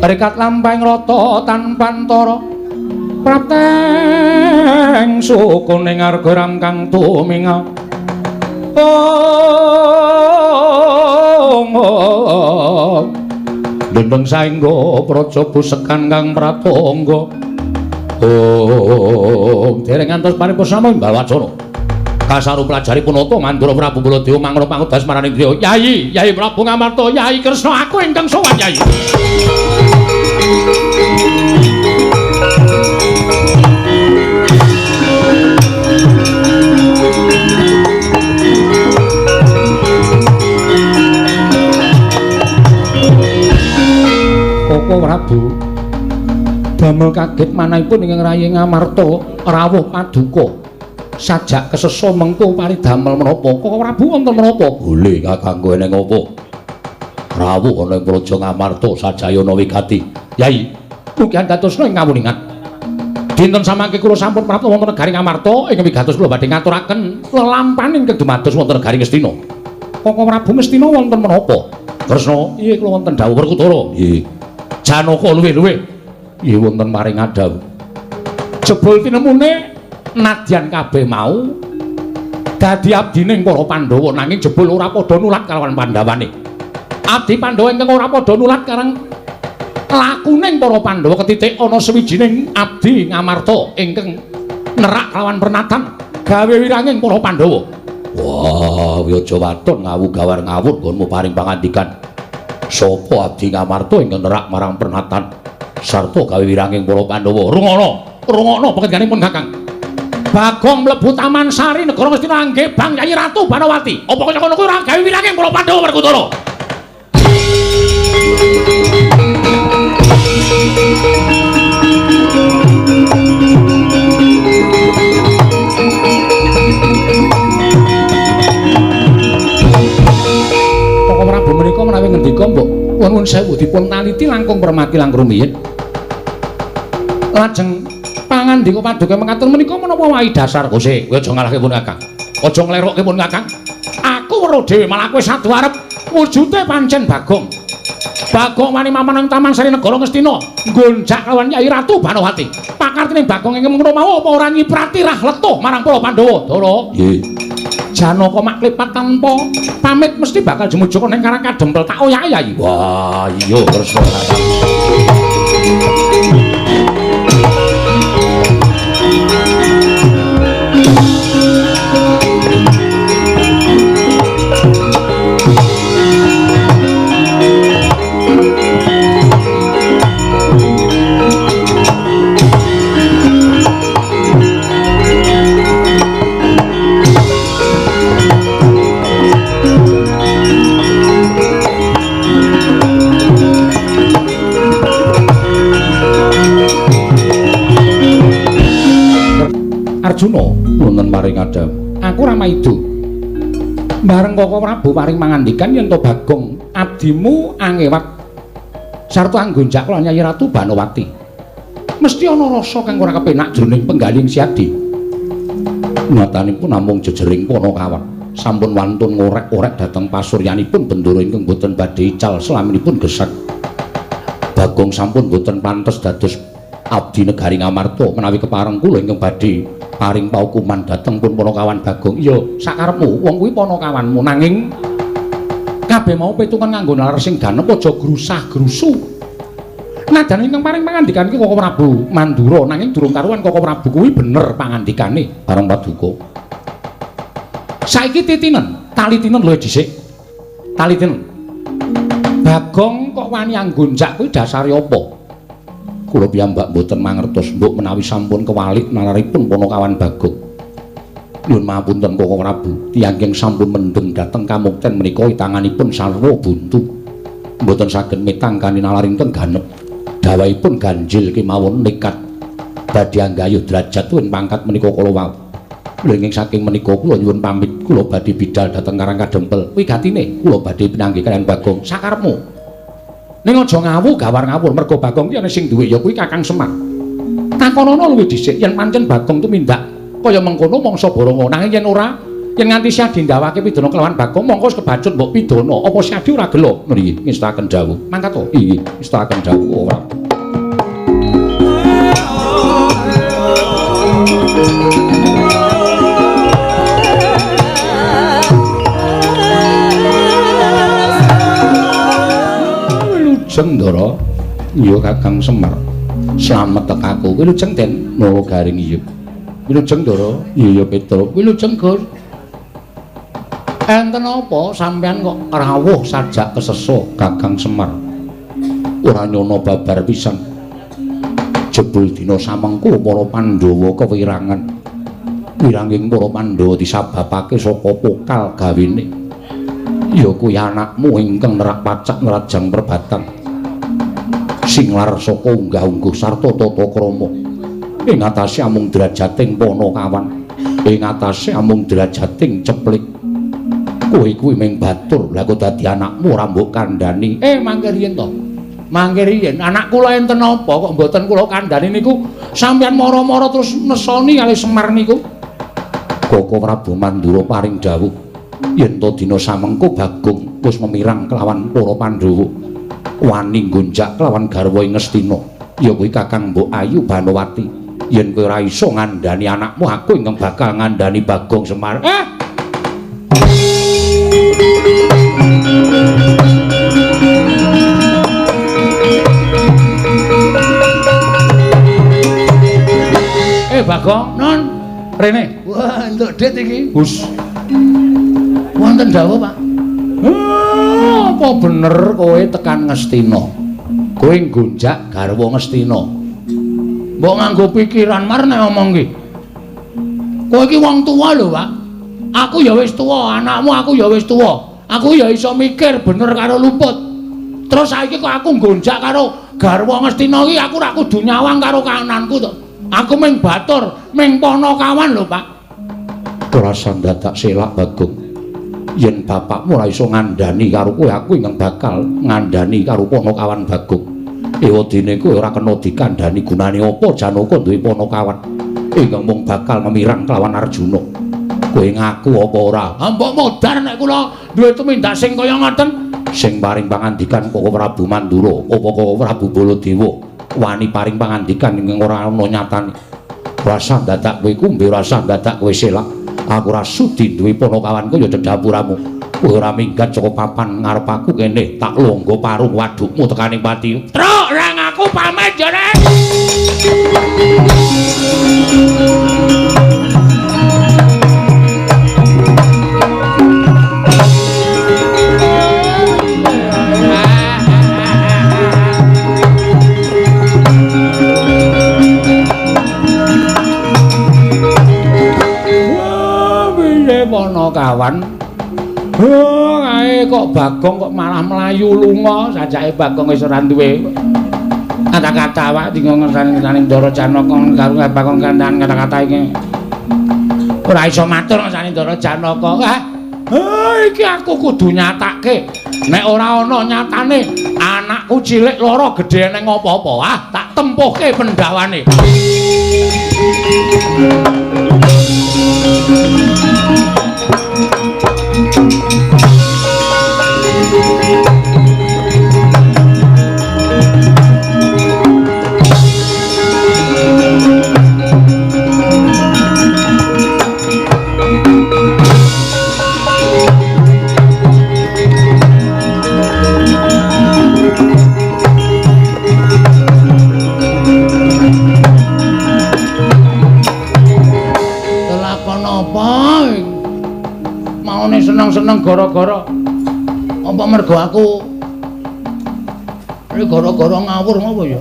Rekat lampahing rata tanpa antara prapteng sukuning arga ramkang tuminga. Dendeng saengga praja busekan kang pratangga. Dereng ngantos paripurna imbal wacana. kasaru pelajari punata Mandura Prabu Baladewa mangro pangudas marani griya. Yai Prabu Ngamarta, Yai Kresna aku ingkang sowan Yai. Koko Prabu damel kaget manahipun ingkang rayi Ngamarta rawuh paduka. Sajak kesesa mengko paridamel menapa? Koko Prabu wonten menapa? Boleh kakangku eneng apa? Rawuh ana ing Praja Ngamarta sajayana wigati. Yai, mugi andatosna ing ngawuningan. Dinten samangke kula sampun prapta wonten negari Ngamarta ing wigatos kula badhe ngaturaken lelampahan ingkang dumados wonten negari Ngastina. Koko Prabu Ngastina wonten menapa? Kresna, iya kula wonten dawuh Werkudara. Nggih. Janaka luwih-luwih. Iya wonten maring adhawu. Jebul tinemune nadyan kabeh mau dadi abdining para Pandhawa nanging jebul ora padha nulat kalawan Pandhawane. Abdi Pandhawa ingkang ora padha nulat karang lakuning para Pandhawa ketitik ana sawijining abdi Ngamarta ingkang nerak kalawan pernatan gawe wiranging para Pandhawa. Wah, Wiyaja Waton ngawu gawar ngawur nggonmu paring pangandikan. Sapa abdi Ngamarta ingkang nerak marang pernatan sarta gawe wiranging para Pandhawa? Rungokno panjenenganipun Kakang. Bagong mlebu Taman Sari negara Ngastina nggih Bang Yayi Ratu Banawati. Apa kaya ngono kuwi ora gawe wiranging para Pandhawa Werkudara? Koko Prabu menika menawi ngendika mbok nuwun sewu dipun taliti langkung permati langkung rumiyin. Lajeng pangandika paduka mekaten menika menapa wae dasar Gusti? Kowe aja ngalahke pun Kakang. Aja nglerokke pun Kakang. Aku weruh dhewe malah kowe sadu arep wujude pancen Bagong. Bagong wani maman ing Taman Sari negara Ngastina nggonjak lawan Yayi Ratu Banawati. Pakartine Bagong ing ngono mau apa ora nyiprati rah letuh marang para Pandhawa? Dara. Nggih. Janaka maklipat tanpa pamit mesti bakal jemujug ning Karang Kadempel tak oyake Yayi. Wah, iya Kresna Kakang. Arjuna wonten maring adhawu. Aku Ramaido. Bareng Koko Prabu paring mangandikan yen to Bagong abdimu angewat sarta anggonjak kula Yayi Ratu Banawati. Mesti ana rasa kang ora kepenak jroning penggaling Siadi. Nyatanipun namung jejering Panakawan. Sampun wantun ngorek-orek dhateng pasuryanipun Bendara ingkang boten badhe ical selaminipun gesek. Bagong sampun boten pantes dados abdi negari Ngamarta menawi kepareng kula ingkang badhe paring paukuman dhateng pun Panakawan Bagong. Iya, sakarepmu wong kuwi Panakawanmu nanging kabeh mau pitungan nganggo nalar sing ganep aja grusah-grusu. Najan ingkang paring pangandikan iki Koko Prabu Mandura nanging durung karuan Koko Prabu kuwi bener pangandikane bareng paduka. Saiki talitinen luwih dhisik. Talitinen. Bagong kok wani anggonjak kuwi dasare apa? Kula piyambak mboten mangertos mbok menawi sampun kewalik nalaripun Panakawan Bagong. Nyuwun mapunten Koko Prabu, tiyang ingkang sampun mendeng dhateng kamukten menika tanganipun sarwa buntu. Mboten saged mitangkani nalaringken ganep. Dawahipun ganjil kemawon nekat badhe anggayuh derajat tuwin pangkat menika kala wau. Lenging saking menika kula nyuwun pamit kula badhe bidhal dhateng Karang Kadempel. Wigatine kula badhe pinanggih kaliyan Bagong. Sakarepmu. Ning aja ngawu gawar ngawur mergo Bagong ki ana sing duwe ya kuwi Kakang Semar. Takonana luwih dhisik yen pancen Bagong tumindak kaya mengkono mangsa Baranga. Nanging yen ora, yen nganti Siadi ndawake pidana kelawan Bagong mongko wis kebacut mbok pidana. Apa Siadi ora gelo? Nggih, ngestaken dawuh. Mangkat to? Nggih, ngestaken dawuh ora. Wilujeng Ndara, iya Kakang Semar. Slamet tekaku. Wilujeng Den Nala Garing iya. Wilujeng Ndara, iya Petruk. Wilujeng Gur. Enten apa sampean kok rawuh sajak keseso Kakang Semar? Ora nyono babar pisan. Jebul dina samengko para Pandhawa kewirangan. Wiranging para Pandhawa disababake saka pokal gawene. Ya kuwi anakmu ingkang nerak pacak ngrajang perbatang. Sing lar saka unggah-ungguh sarta tata krama. Ing atase amung derajating Panakawan. Ing atase amung derajating Ceplik. Kowe kuwi mung batur, lha kok dadi anakmu ora mbok kandhani. Mangke riyen to. Mangke riyen anak kula enten apa kok mboten kula kandhani niku sampeyan mara-mara terus nesoni kalih Semar niku. Koko Prabu Mandura paring dawuh yen to dina samengko Bagong wis memirang kelawan para Pandhawa. Wani gonjak kelawan garwa Ngastina. Ya kuwi Kakang Mbok Ayu Banowati. Yen kowe ora iso ngandhani anakmu, aku ingkang bakal ngandhani Bagong Semar. Bagong, non, rene. Wah, entuk dit iki. Hus. Wonten dawuh, Pak. Apa bener kowe tekan Ngastina? Kowe ngonjak garwa Ngastina. Mbok nganggo pikiran mar nek omong iki. Kowe iki wong tuwa lho, Pak. Aku ya wis tuwa, anakmu aku ya wis tuwa. Aku ya iso mikir bener karo luput. Terus saiki kok aku ngonjak karo garwa Ngastina iki aku ora kudu nyawang karo kananku to. Aku ming batur, ming Panakawan lho, Pak. Ora sandadak selak Bagong. Yen bapakmu ora iso ngandhani karo kowe, aku ingkang bakal ngandhani karo Panakawan Bagong. Ewadene kowe ora kena dikandhani gunane apa Janaka duwe Panakawan. Ingkang mung bakal memirang kelawan Arjuna. Kowe ngaku apa ora? Mbok modar nek kula duwe tumindak sing kaya ngoten. Sing paring pangandikan Koko Prabu Mandura, apa Koko Prabu Baladewa. Wani paring pangandikan ing ora ana nyatane. Rasa dadak kowe kumbe rasa dadak kowe selak. Aku ora sudi duwe Panakawan kaya cedhapuramu. Kowe ora minggat saka papan ngarep aku kene, tak longgo parung wadukmu tekaning pati. Truk, rang aku pamit jare. Panakawan. Kae kok Bagong kok malah mlayu lunga, sajake Bagong wis ora duwe kata-kata wae dinggo ngersane Ndara Janaka karo Bagong kandhan kata-kata iki. Ora iso matur ngersane Ndara Janaka. Iki aku kudu nyatake. Nek ora ana nyatane, anakku cilik loro gedhe ning apa-apa. Tak tempuhke pendhawane. Seneng gara-gara apa mergo aku iki gara-gara ngawur ngopo ya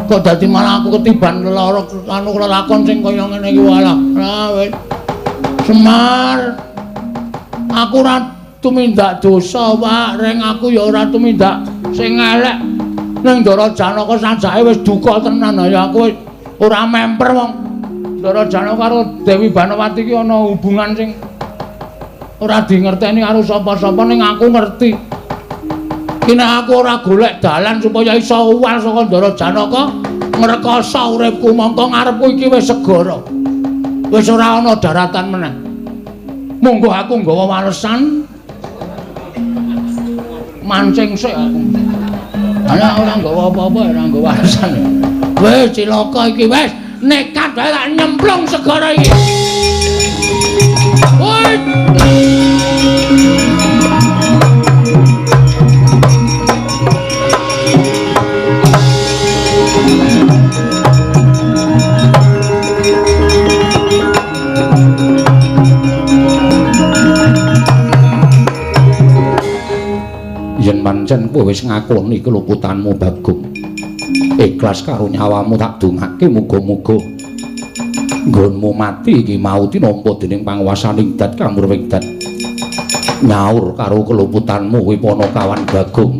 kok dadi malah aku ketiban lara anu kelakon sing kaya ngene iki walah Semar aku ora tumindak dosa Pak reng aku ya ora tumindak sing elek ning Ndara Janaka sajake wis duka tenan ya aku ora memper wong Ndara Janaka karo Dewi Banowati iki ana hubungan sing ora dingerteni karo sapa-sapa ning aku ngerti. Kene aku ora golek dalan supaya iso uwal saka Ndara Janaka ngrekoso uripku mongko ngarepku iki wis segara. Wis ora ana daratan meneh. Monggo aku nggawa walesan. Mancing sik aku. Ana ora nggawa apa-apa ora nggawa walesan. Wis cilaka iki wis nekat wae tak nyemplung segara iki. Woi. pancen kowe wis ngakoni keluputanmu Bagong. Ikhlas karo nyawamu tak dongake muga-muga nggonmu mati iki mau tinampa dening panguwasaning Dat Kamurwengdat. Nyaur karo keluputanmu kuwi Panakawan Bagong.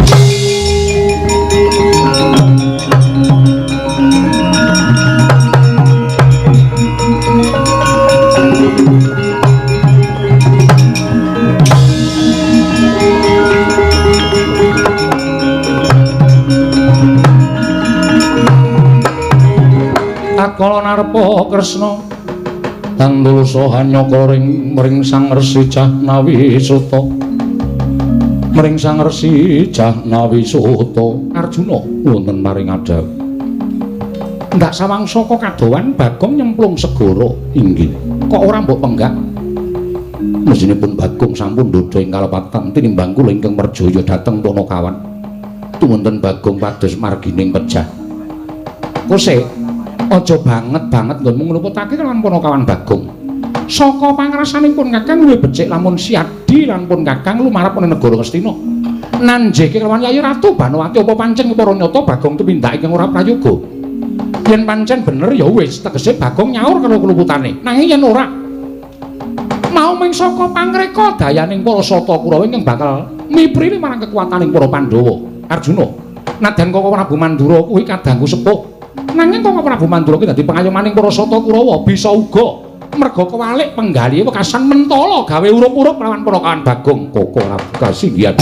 Kala narpa Kresna tandulsa hanyaka ring Sang Resi Jahnawi Suta. Mring Sang Resi Jahnawi Suta Arjuna wonten maring adhawu. Ndak sawangsa kadowan Bagong nyemplung segara inggih. Kok ora mbok penggak? Mesinipun Bagong sampun ndodha ing kalepatan tinimbang kula ingkang perjaya dhateng Panakawan. Tumunten Bagong pados margining pejah. Kose aja banget nggon ngluputake kelawan Panakawan Bagong. Saka pangrasanipun Kakang luwih becik lamun siadi lan pun Kakang lumarap ing negara Ngastina. Nanjeke kelawan Yayi Ratu Banowati apa pancen para nyata Bagong tumindak ingkang ora prayoga. Yen pancen bener ya wis tegese Bagong nyaur karo keluputane. Nanging yen ora mau ming saka pangreka dayaning para Sata Kurawa ingkang bakal miprini marang kekuwataning para Pandhawa. Arjuna, nadan Koko Prabu Mandura kuwi kadangku sepuh. Nanging Koko Prabu Mandura ki dadi pengayomaning para Sata Kurawa bisa uga merga kewalik penggalihe wekasan mentala gawe urup-urup lawan Panakawan Bagong. Koko Prabu kasinggihan.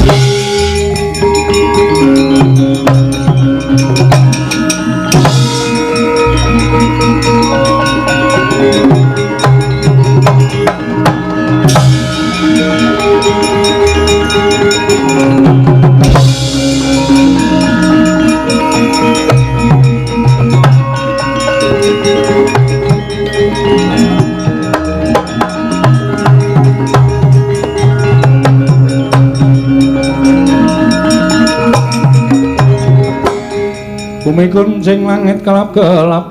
Bumi kuncing langit kelap-kelap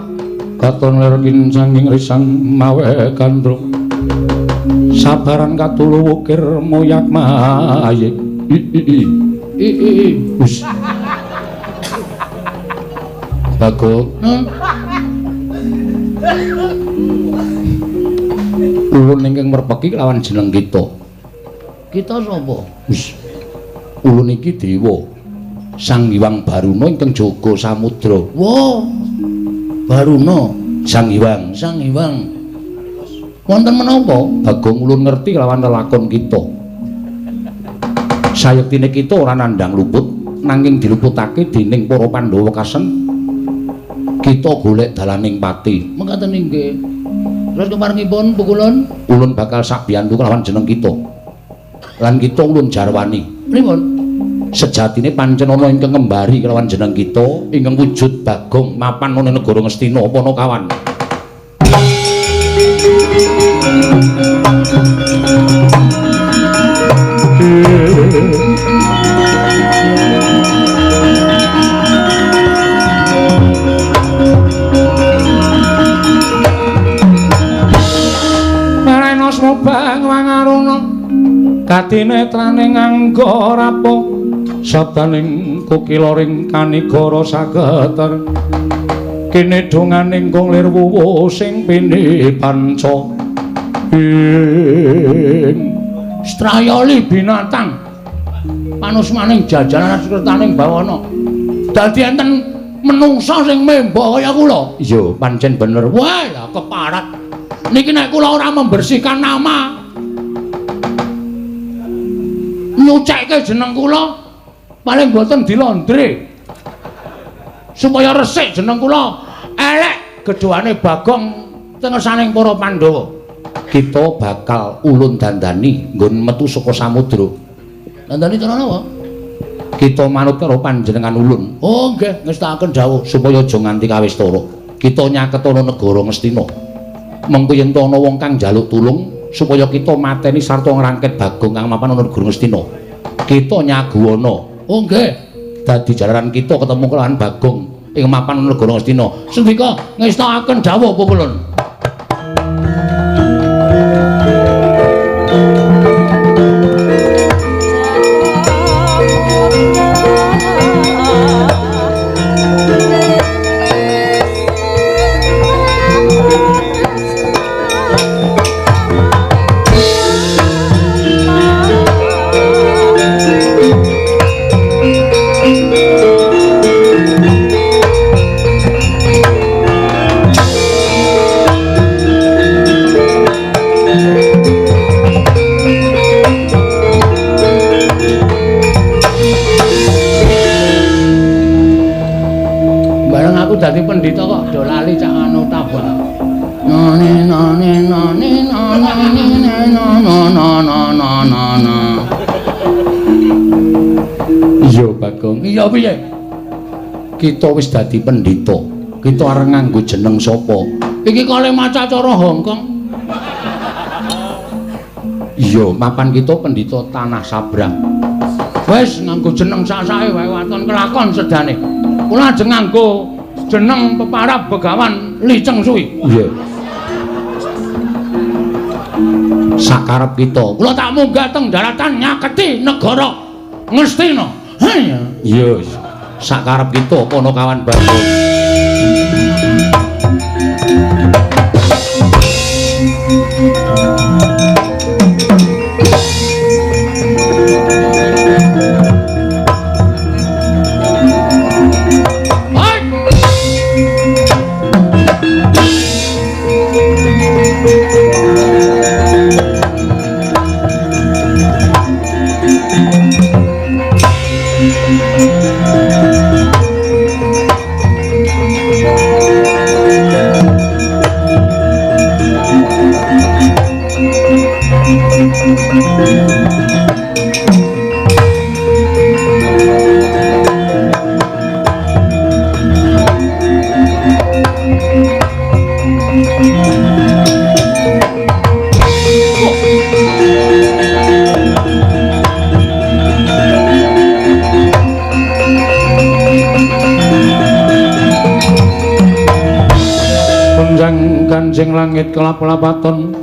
katon ler kincanging risang mawe gandrung sabaran katulu wukir moyak mayik us Bagong ulun ingkang merpeki lawan jeneng kita sapa? Us ulun iki dewa Sang Hyang Baruna ingkang jaga samudra. Wah, Baruna, Sang Hyang. Wonten menapa Bagong ulun ngerti lawan lelakon kita. Sayektine kita ora nandhang luput, nanging diluputake dening para Pandhawa kasen. Kita golek dalaning pati. Mengkaten inggih. Terus kemarengipun pukulun ulun bakal sakbiyantu kelawan jeneng kita. Lan kita ulun jarwani. Pripun? Sejatine pancen ana ingkang ngembari kelawan jeneng kita ingkang wujud Bagong mapan ana negara Ngastina Panakawan. Marena smobang wangaruna katinetrane nganggo rapo sabdaning kukiloring kanigara sageter kene donganing konglir wuwu sing pini panca ing strayali binatang panusmaning jajanan sukertaning bawana dadi enten menungsa sing memba kaya kula. Iya pancen bener. Wah ya keparat niki nek kula ora membersihkan nama nyucekke jeneng kula paling boten dilondre supaya resik jeneng kula elek gedhoane Bagong tengesaning para Pandhawa. Kita bakal ulun dandani nggon metu saka samudra. Dandani cara napa? Kita manut karo panjenengan ulun. Oh nggih, ngestakaken dawuh supaya aja nganti kawistara. Kita nyaket ana negara Ngastina. Mengko yen ana wong kang njaluk tulung supaya kita mateni sarta ngrangket Bagong kang mapan ana negara Ngastina. Kita nyaguwana. Oh nggih, dadi jalaran kita ketemu kelawan Bagong ing mapan negara Ngastina. Sendika ngestakaken dawuh pukulun. dadi pendhita kok do lali cak anu tabon. None none none none. Iya Bagong. Iya piye? Kita wis dadi pendhita. Kita arep nganggo jeneng sapa? Iki kalih maca cara Hongkong. Iya, mapan kita pendhita Tanah Sabrang. Wis nganggo jeneng sak-sake wae waton kelakon sedane. Kula ajeng nganggo jeneng peparab Begawan Liceng Suwi. Iya. Sakarep kita. Kula tak munggah teng daratan nyaketi negara Ngastina. Haya. Iya. Sakarep kita kono kawan Bagong. Kanjeng langit kelap-lapaton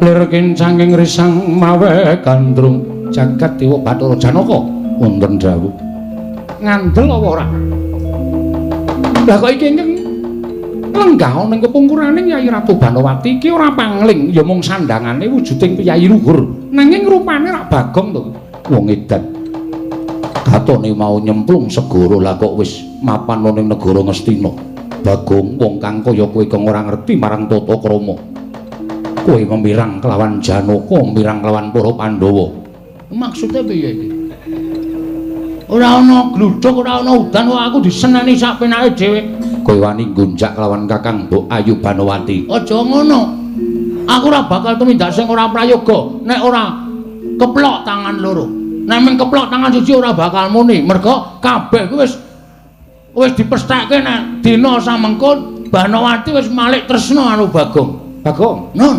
lir kincanging risang mawe gandrung jagat dewa Bathara Janaka wonten dawuh ngandel apa ora lah kok iki ingkang lenggah ning kepungkuraning Yayi Ratu Banowati iki ora pangling ya mung sandhangane wujuding piyayi luhur nanging rupane rak Bagong to wong edan katone mau nyemplung segara lah kok wis mapan ning negara Ngastina Bagong wong kang kaya kowe kang ora ngerti marang tata krama. Kowe memirang kelawan Janaka, mirang kelawan para Pandhawa. Maksude piye iki? Ora ana gluduk, ora ana udan kok aku diseneni sak penake dhewe. Kowe wani gunjak kelawan Kakang Mbok Ayu Banowati. Aja ngono. Aku ora bakal tumindak sing ora prayoga nek ora keplok tangan loro. Nek mung keplok tangan siji ora bakal muni, merga kabeh kuwi wis dipesthekke nek dina samengko Banowati wis malik tresna karo Bagong. Bagong, nun.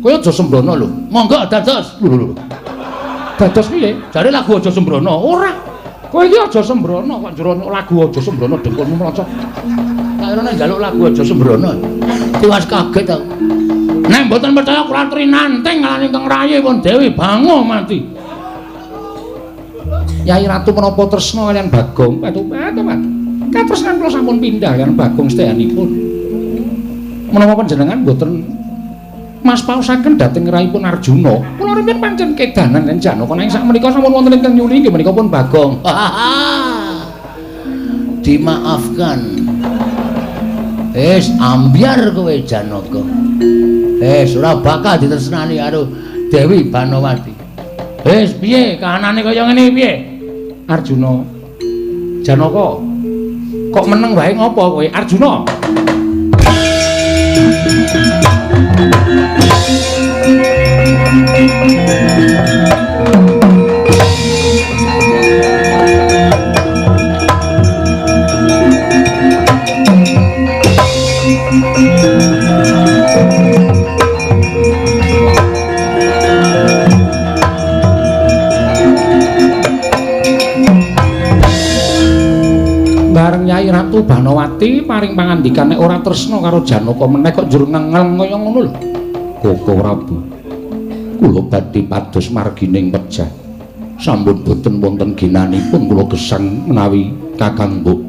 Kowe aja sembrono lho. Monggo dados. Dados piye? Jare lagu aja sembrono. Ora. Kowe iki aja sembrono kok jero lagu aja sembrono dengkulmu maca. Kairane njaluk lagu aja sembrono. Tiwas kaget aku. Nek mboten percaya kula trinanting ngalani Kang Rayi pun Dewi Bango mati. Yayi Ratu menapa tresna kaliyan Bagong? Patu-patu. Katresnan kula sampun pindah kan Bagong sedayanipun. Menapa panjenengan mboten Mas pausaken dhateng raipun Arjuna. Kula riyen pancen kedanan lan Janaka nanging sakmenika sampun wonten ingkang nyuli nggih menika pun Bagong. Dimaafkan. Ambyar kowe Janaka. Ora bakal ditresnani karo Dewi Banowati. Piye kahanane kaya ngene piye? Arjuna. Janaka kok meneng wae ngopo kowe Arjuna? Bareng Yayi Ratu Banowati paring pangandikan nek ora tresna karo Janaka meneh kok njur ngengel kaya ngono lho. Koko Prabu. Kula badhe pados margining pejah. Sampun boten wonten ginanipun kula gesang menawi Kakang Mbok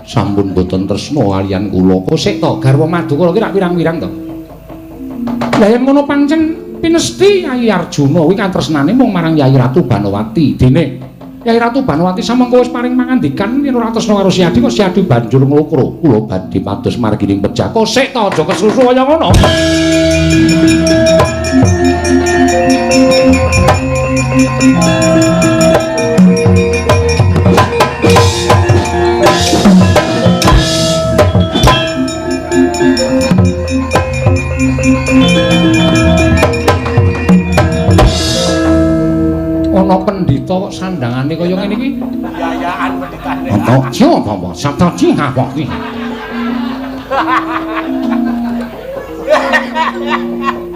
sampun boten tresna kaliyan kula. Kok sik to garwa madu kula ki rak pirang-pirang to. Lah yen ngono pancen pinesti Yayi Arjuna kuwi katresnane mung marang Yayi Ratu Banowati. Dene Yayi Ratu Banowati samangka wis paring mangandikan yen ora tresna karo Si Adi kok Si Adi banjur nglokro. Kula badhe pados margining pejah. Kok sik to aja kesusu kaya ngono. buta kok sandangane kaya ngene iki. Yayaan penditane. Antaja apa? Sabtaji apa iki?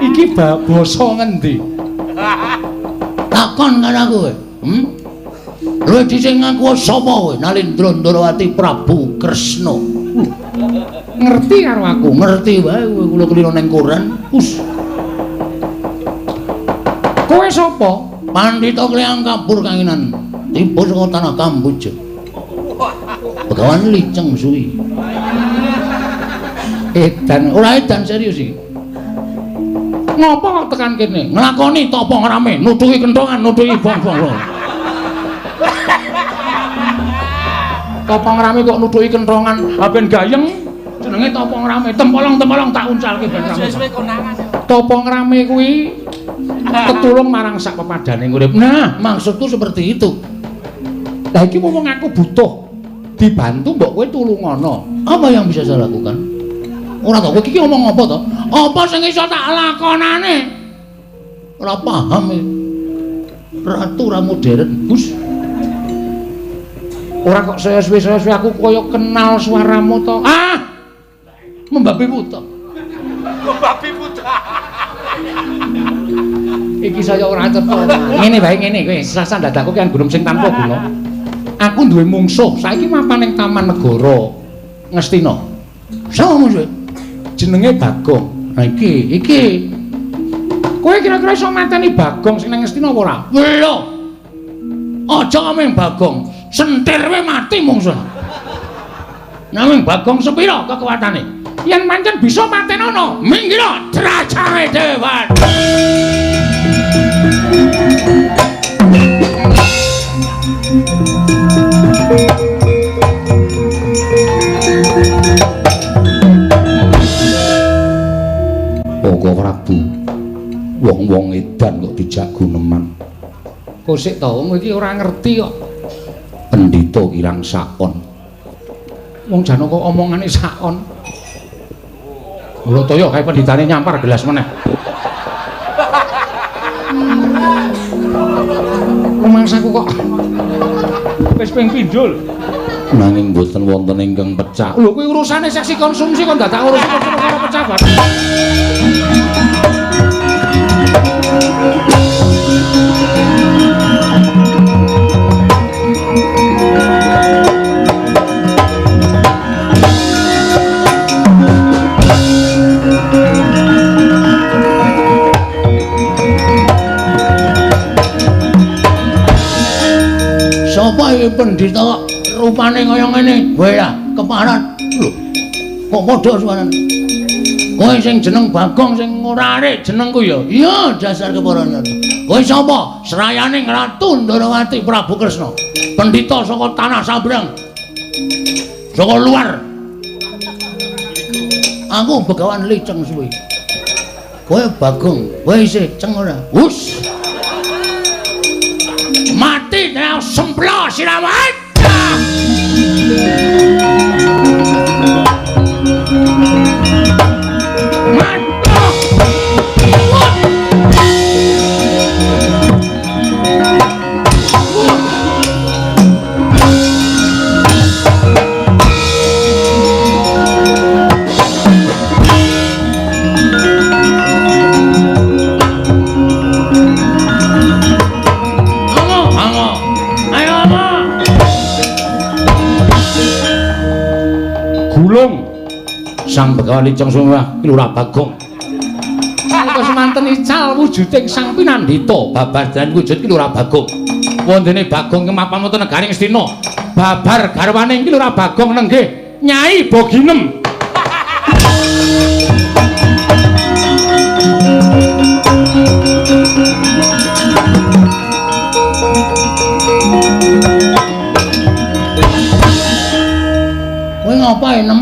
Iki basa ngendi? Takon karo aku kowe. Lha dhisik ngaku sapa kowe? Nalindra Ndarawati Prabu Kresna. Ngerti karo aku. Ngerti wae kowe kula kelino ning koran. Us. Kowe sapa? Pandhita Klyang Kapur Kanginan. Tiba saka tanah Kamboja. Begawan liceng suwi. Edan, ora edan serius iki. Ngopo kok tekan kene? Nglakoni tapa ngrame, nutuhi kenthongan, nutuhi bong-bong. Tapa ngrame kok nutuhi kenthongan, ha ben gayeng. Jenenge tapa ngrame, tempolong-tempolong tak uncalke ben rame. Suwe-suwe konangan. Tapa ngrame kuwi ketulung marang sak pepadane urip. Nah, Maksudku seperti itu. lah iki wong aku butuh dibantu mbok kowe tulungono. Apa yang bisa saya lakukan? Ora tau kowe iki ngomong apa to? Apa sing iso tak lakonane? Ora paham iki. Ratu ra modern, Gus. Ora kok saya suwe-suwe aku kaya kenal suaramu to. Ah! Membabi buta. Babi buta. Iki saya ora cetha. Ngene bae ngene kowe, sasar dadaku kan gunung sing tanpa guna. Aku duwe mungsuh, saiki mapan ning Taman Negara Ngastina. Sapa musuhe? Jenenge Bagong. Nah iki. Kowe kira-kira iso mateni Bagong sing nang Ngastina apa ora? Lho. Aja ameng Bagong, sentir wae mati mungsuh. Naming Bagong sepira kekuatane? Yen pancen bisa matenono, Minggir drajange dewan. Poko Prabu. Wong-wong edan kok dijak guneman. Kok sik to wong iki ora ngerti kok. Pendhita Kirang Sakon. Wong Janaka omongane sakon. Lho toyo kae pendhitane nyampar gelas meneh. Rumangsaku kok wis ping pindul. Nanging boten wonten ingkang pecah. Lho kuwi urusane seksi konsumsi kok dadak urusan karo pecah bar. Sapa iki pendhita kok rupane kaya ngene? Kowe ya, keparat. Lho. Kok padha suarane? Kowe sing jeneng Bagong sing ora arek jenengku ya. Iya, dasar keparan. Kowe sapa? Serayaning Ratu Ndarawati Prabu Kresna. Pendhita saka tanah Sabrang. Saka luar. Aku Begawan liceng suwi. Kowe Bagong, kowe isih ceng ora? Wus. Mati kaya semplo siraman. Sang Begawan liceng sumrah Kilurah Bagong. Sanika semanten ical wujuding Sang Pinandhita babar dan wujud Kilurah Bagong. Wondene Bagong kemapan wonten negaring Ngastina. Babar garwane Kilurah Bagong nenggih Nyai Boginem. Kowe ngapa enem?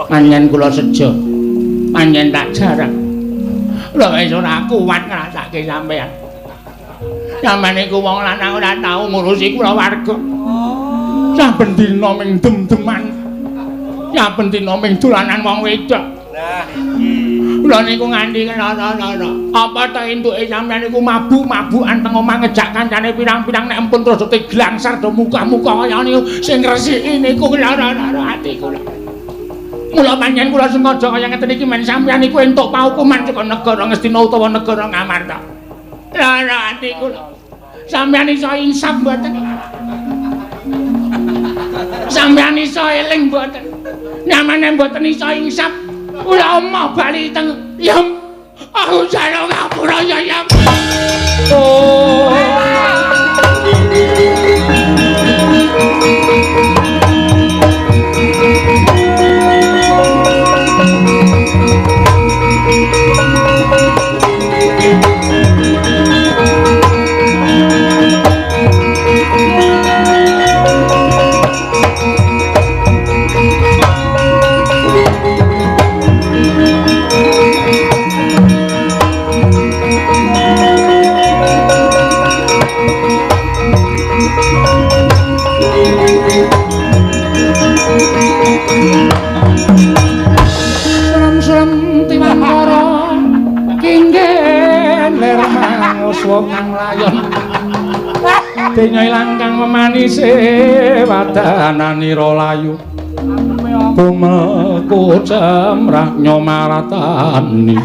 Panjen kula sejo, panjen tak jarang. Lho wis ora kuat ngrasake sampean. Sampeyan iku wong lanang ora tau ngurusi kulawarga. Saben dina ming dem-deman. Saben dina ming dolanan wong wedok. Nah iki. Kula niku nganti kena apa ta entuke sampeyan niku mabuk-mabukan teng omah ngejak kancane pirang-pirang nek ampun terus diglangsar do muka-muka kaya niku sing ngresiki niku ati kula. Mula panjenengan kula sengaja kaya ngeten iki men sampeyan niku entuk paukuman saka negara Ngastina utawa negara Ngamarta. Ati kula. Sampeyan iso insaf mboten? Sampeyan iso eling mboten? Nyamane mboten iso insaf. Kula omah bali teng Yam. Aku jare ngapura ya Yam. Oh. Kang layon denyai langkang memanise wadananira layu kumeku cemrah nyomaratani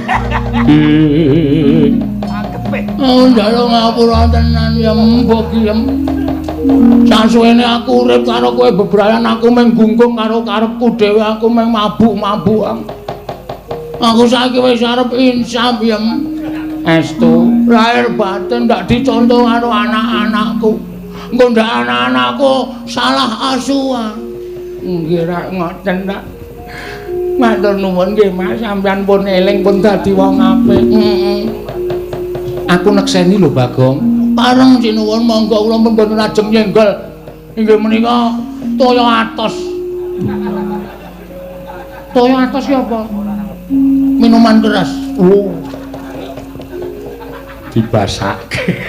njalo ngapura tenan ya mbok yen sasuwene aku urip karo kowe bebrayan aku mung gunggung karo karepku dhewe aku mung mabuk-mabukan aku saiki wis arep insaf ya estu lahir batin ndak dicontoh karo anak-anakku. Engko ndak anak-anakku salah asuhan. Nggih ra ngoten ta. Matur nuwun nggih Mas, sampeyan pun eling pun dadi wong apik. Aku nekseni lho Bagong. Pareng sinuwun monggo kula mboten ajeng nyenggol. Inggih menika toya atos. Toya atos ki apa? Minuman keras. Oh. Dibasake.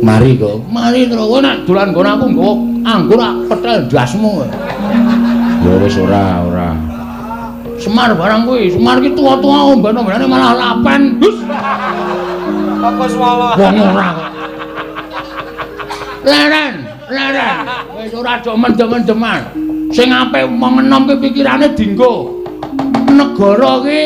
Mari kok. Mari terus nek dolan nggon aku nggo anggur petel dasmu. Ya wis ora. Semar barang kuwi, Semar ki tuwa-tuwa omben-ombene malah lapen. Hus. Apa swala? Wong ora kok. Leren. Wis ora do mendem-mendeman. Sing apik menom ki pikirane dienggo. Negara ki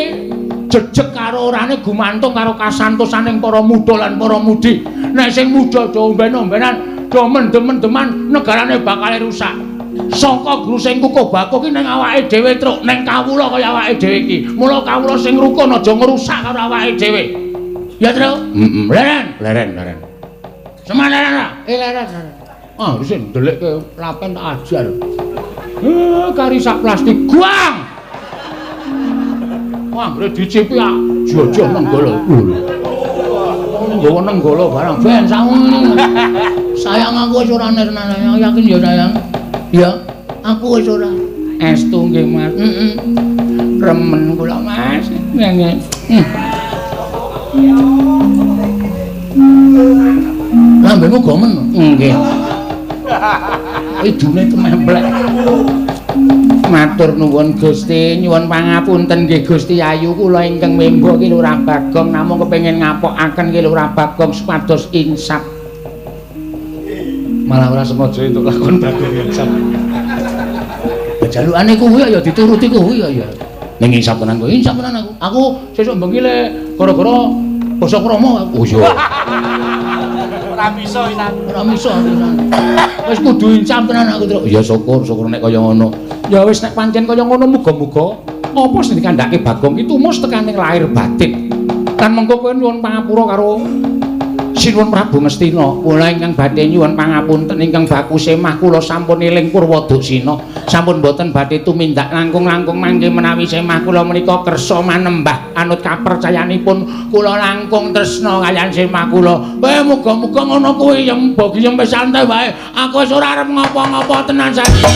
jejeg karo orane gumantung karo kasantosaning para muda lan para mudi. Nek sing muda do omben-ombenan, do mendem-mendeman, negarane bakal rusak. Saka guru sing kukuh baku ki ning awake dhewe truk, ning kawula kaya awake dhewe iki. Mula kawula sing rukun aja ngrusak karo awake dhewe. Ya, Tru? Leren. Semana leren. Ah, wis ndelik ke lapen tak ajar. Kari sak plastik guang. Wah, ngre dicipi ah, jojo nenggala. Nggawa nenggala barang ben sawengi. Sayang aku wis ora nernan, yakin ya sayang. Ya, aku wis ora. Estu nggih, Mas. Remen kula, Mas. Nggih. Lambemu gomen. Nggih. Idune tememplek. Matur nuwun Gusti, nyuwun pangapunten nggih Gusti Ayu, kula ingkang membo ki Lurah Bagong namung kepengin ngapokaken ki Lurah Bagong supados insaf. Malah ora sengaja entuk lakon Bagong insaf. Jalukane kuwi ya dituruti kuwi ya. Ning insaf tenan kuwi, insaf tenan aku. Aku sesuk bengi le gara-gara basa krama. Oh iya. Ora bisa pisan. Wis kudu insaf tenan aku, Tru. Ya syukur nek kaya ngono. Ya wis nek pancen kaya ngono muga-muga apa sing dikandhake Bagong itu mus tekaning lahir batin. Lan mengko kowe nyuwun pangapura karo Sinuwun Prabu Ngastina. Kula ingkang badhe nyuwun pangapunten ingkang baku semah kula sampun eling Purwoduksina. Sampun boten badhe tumindak langkung-langkung mangke menawi semah kula menika kersa manembah anut kapercayanipun kula langkung tresna kaliyan semah kula. Muga-muga ngono kuwi yen bagi yen wis santai wae. Aku wis ora arep ngapa-ngapa tenan saiki.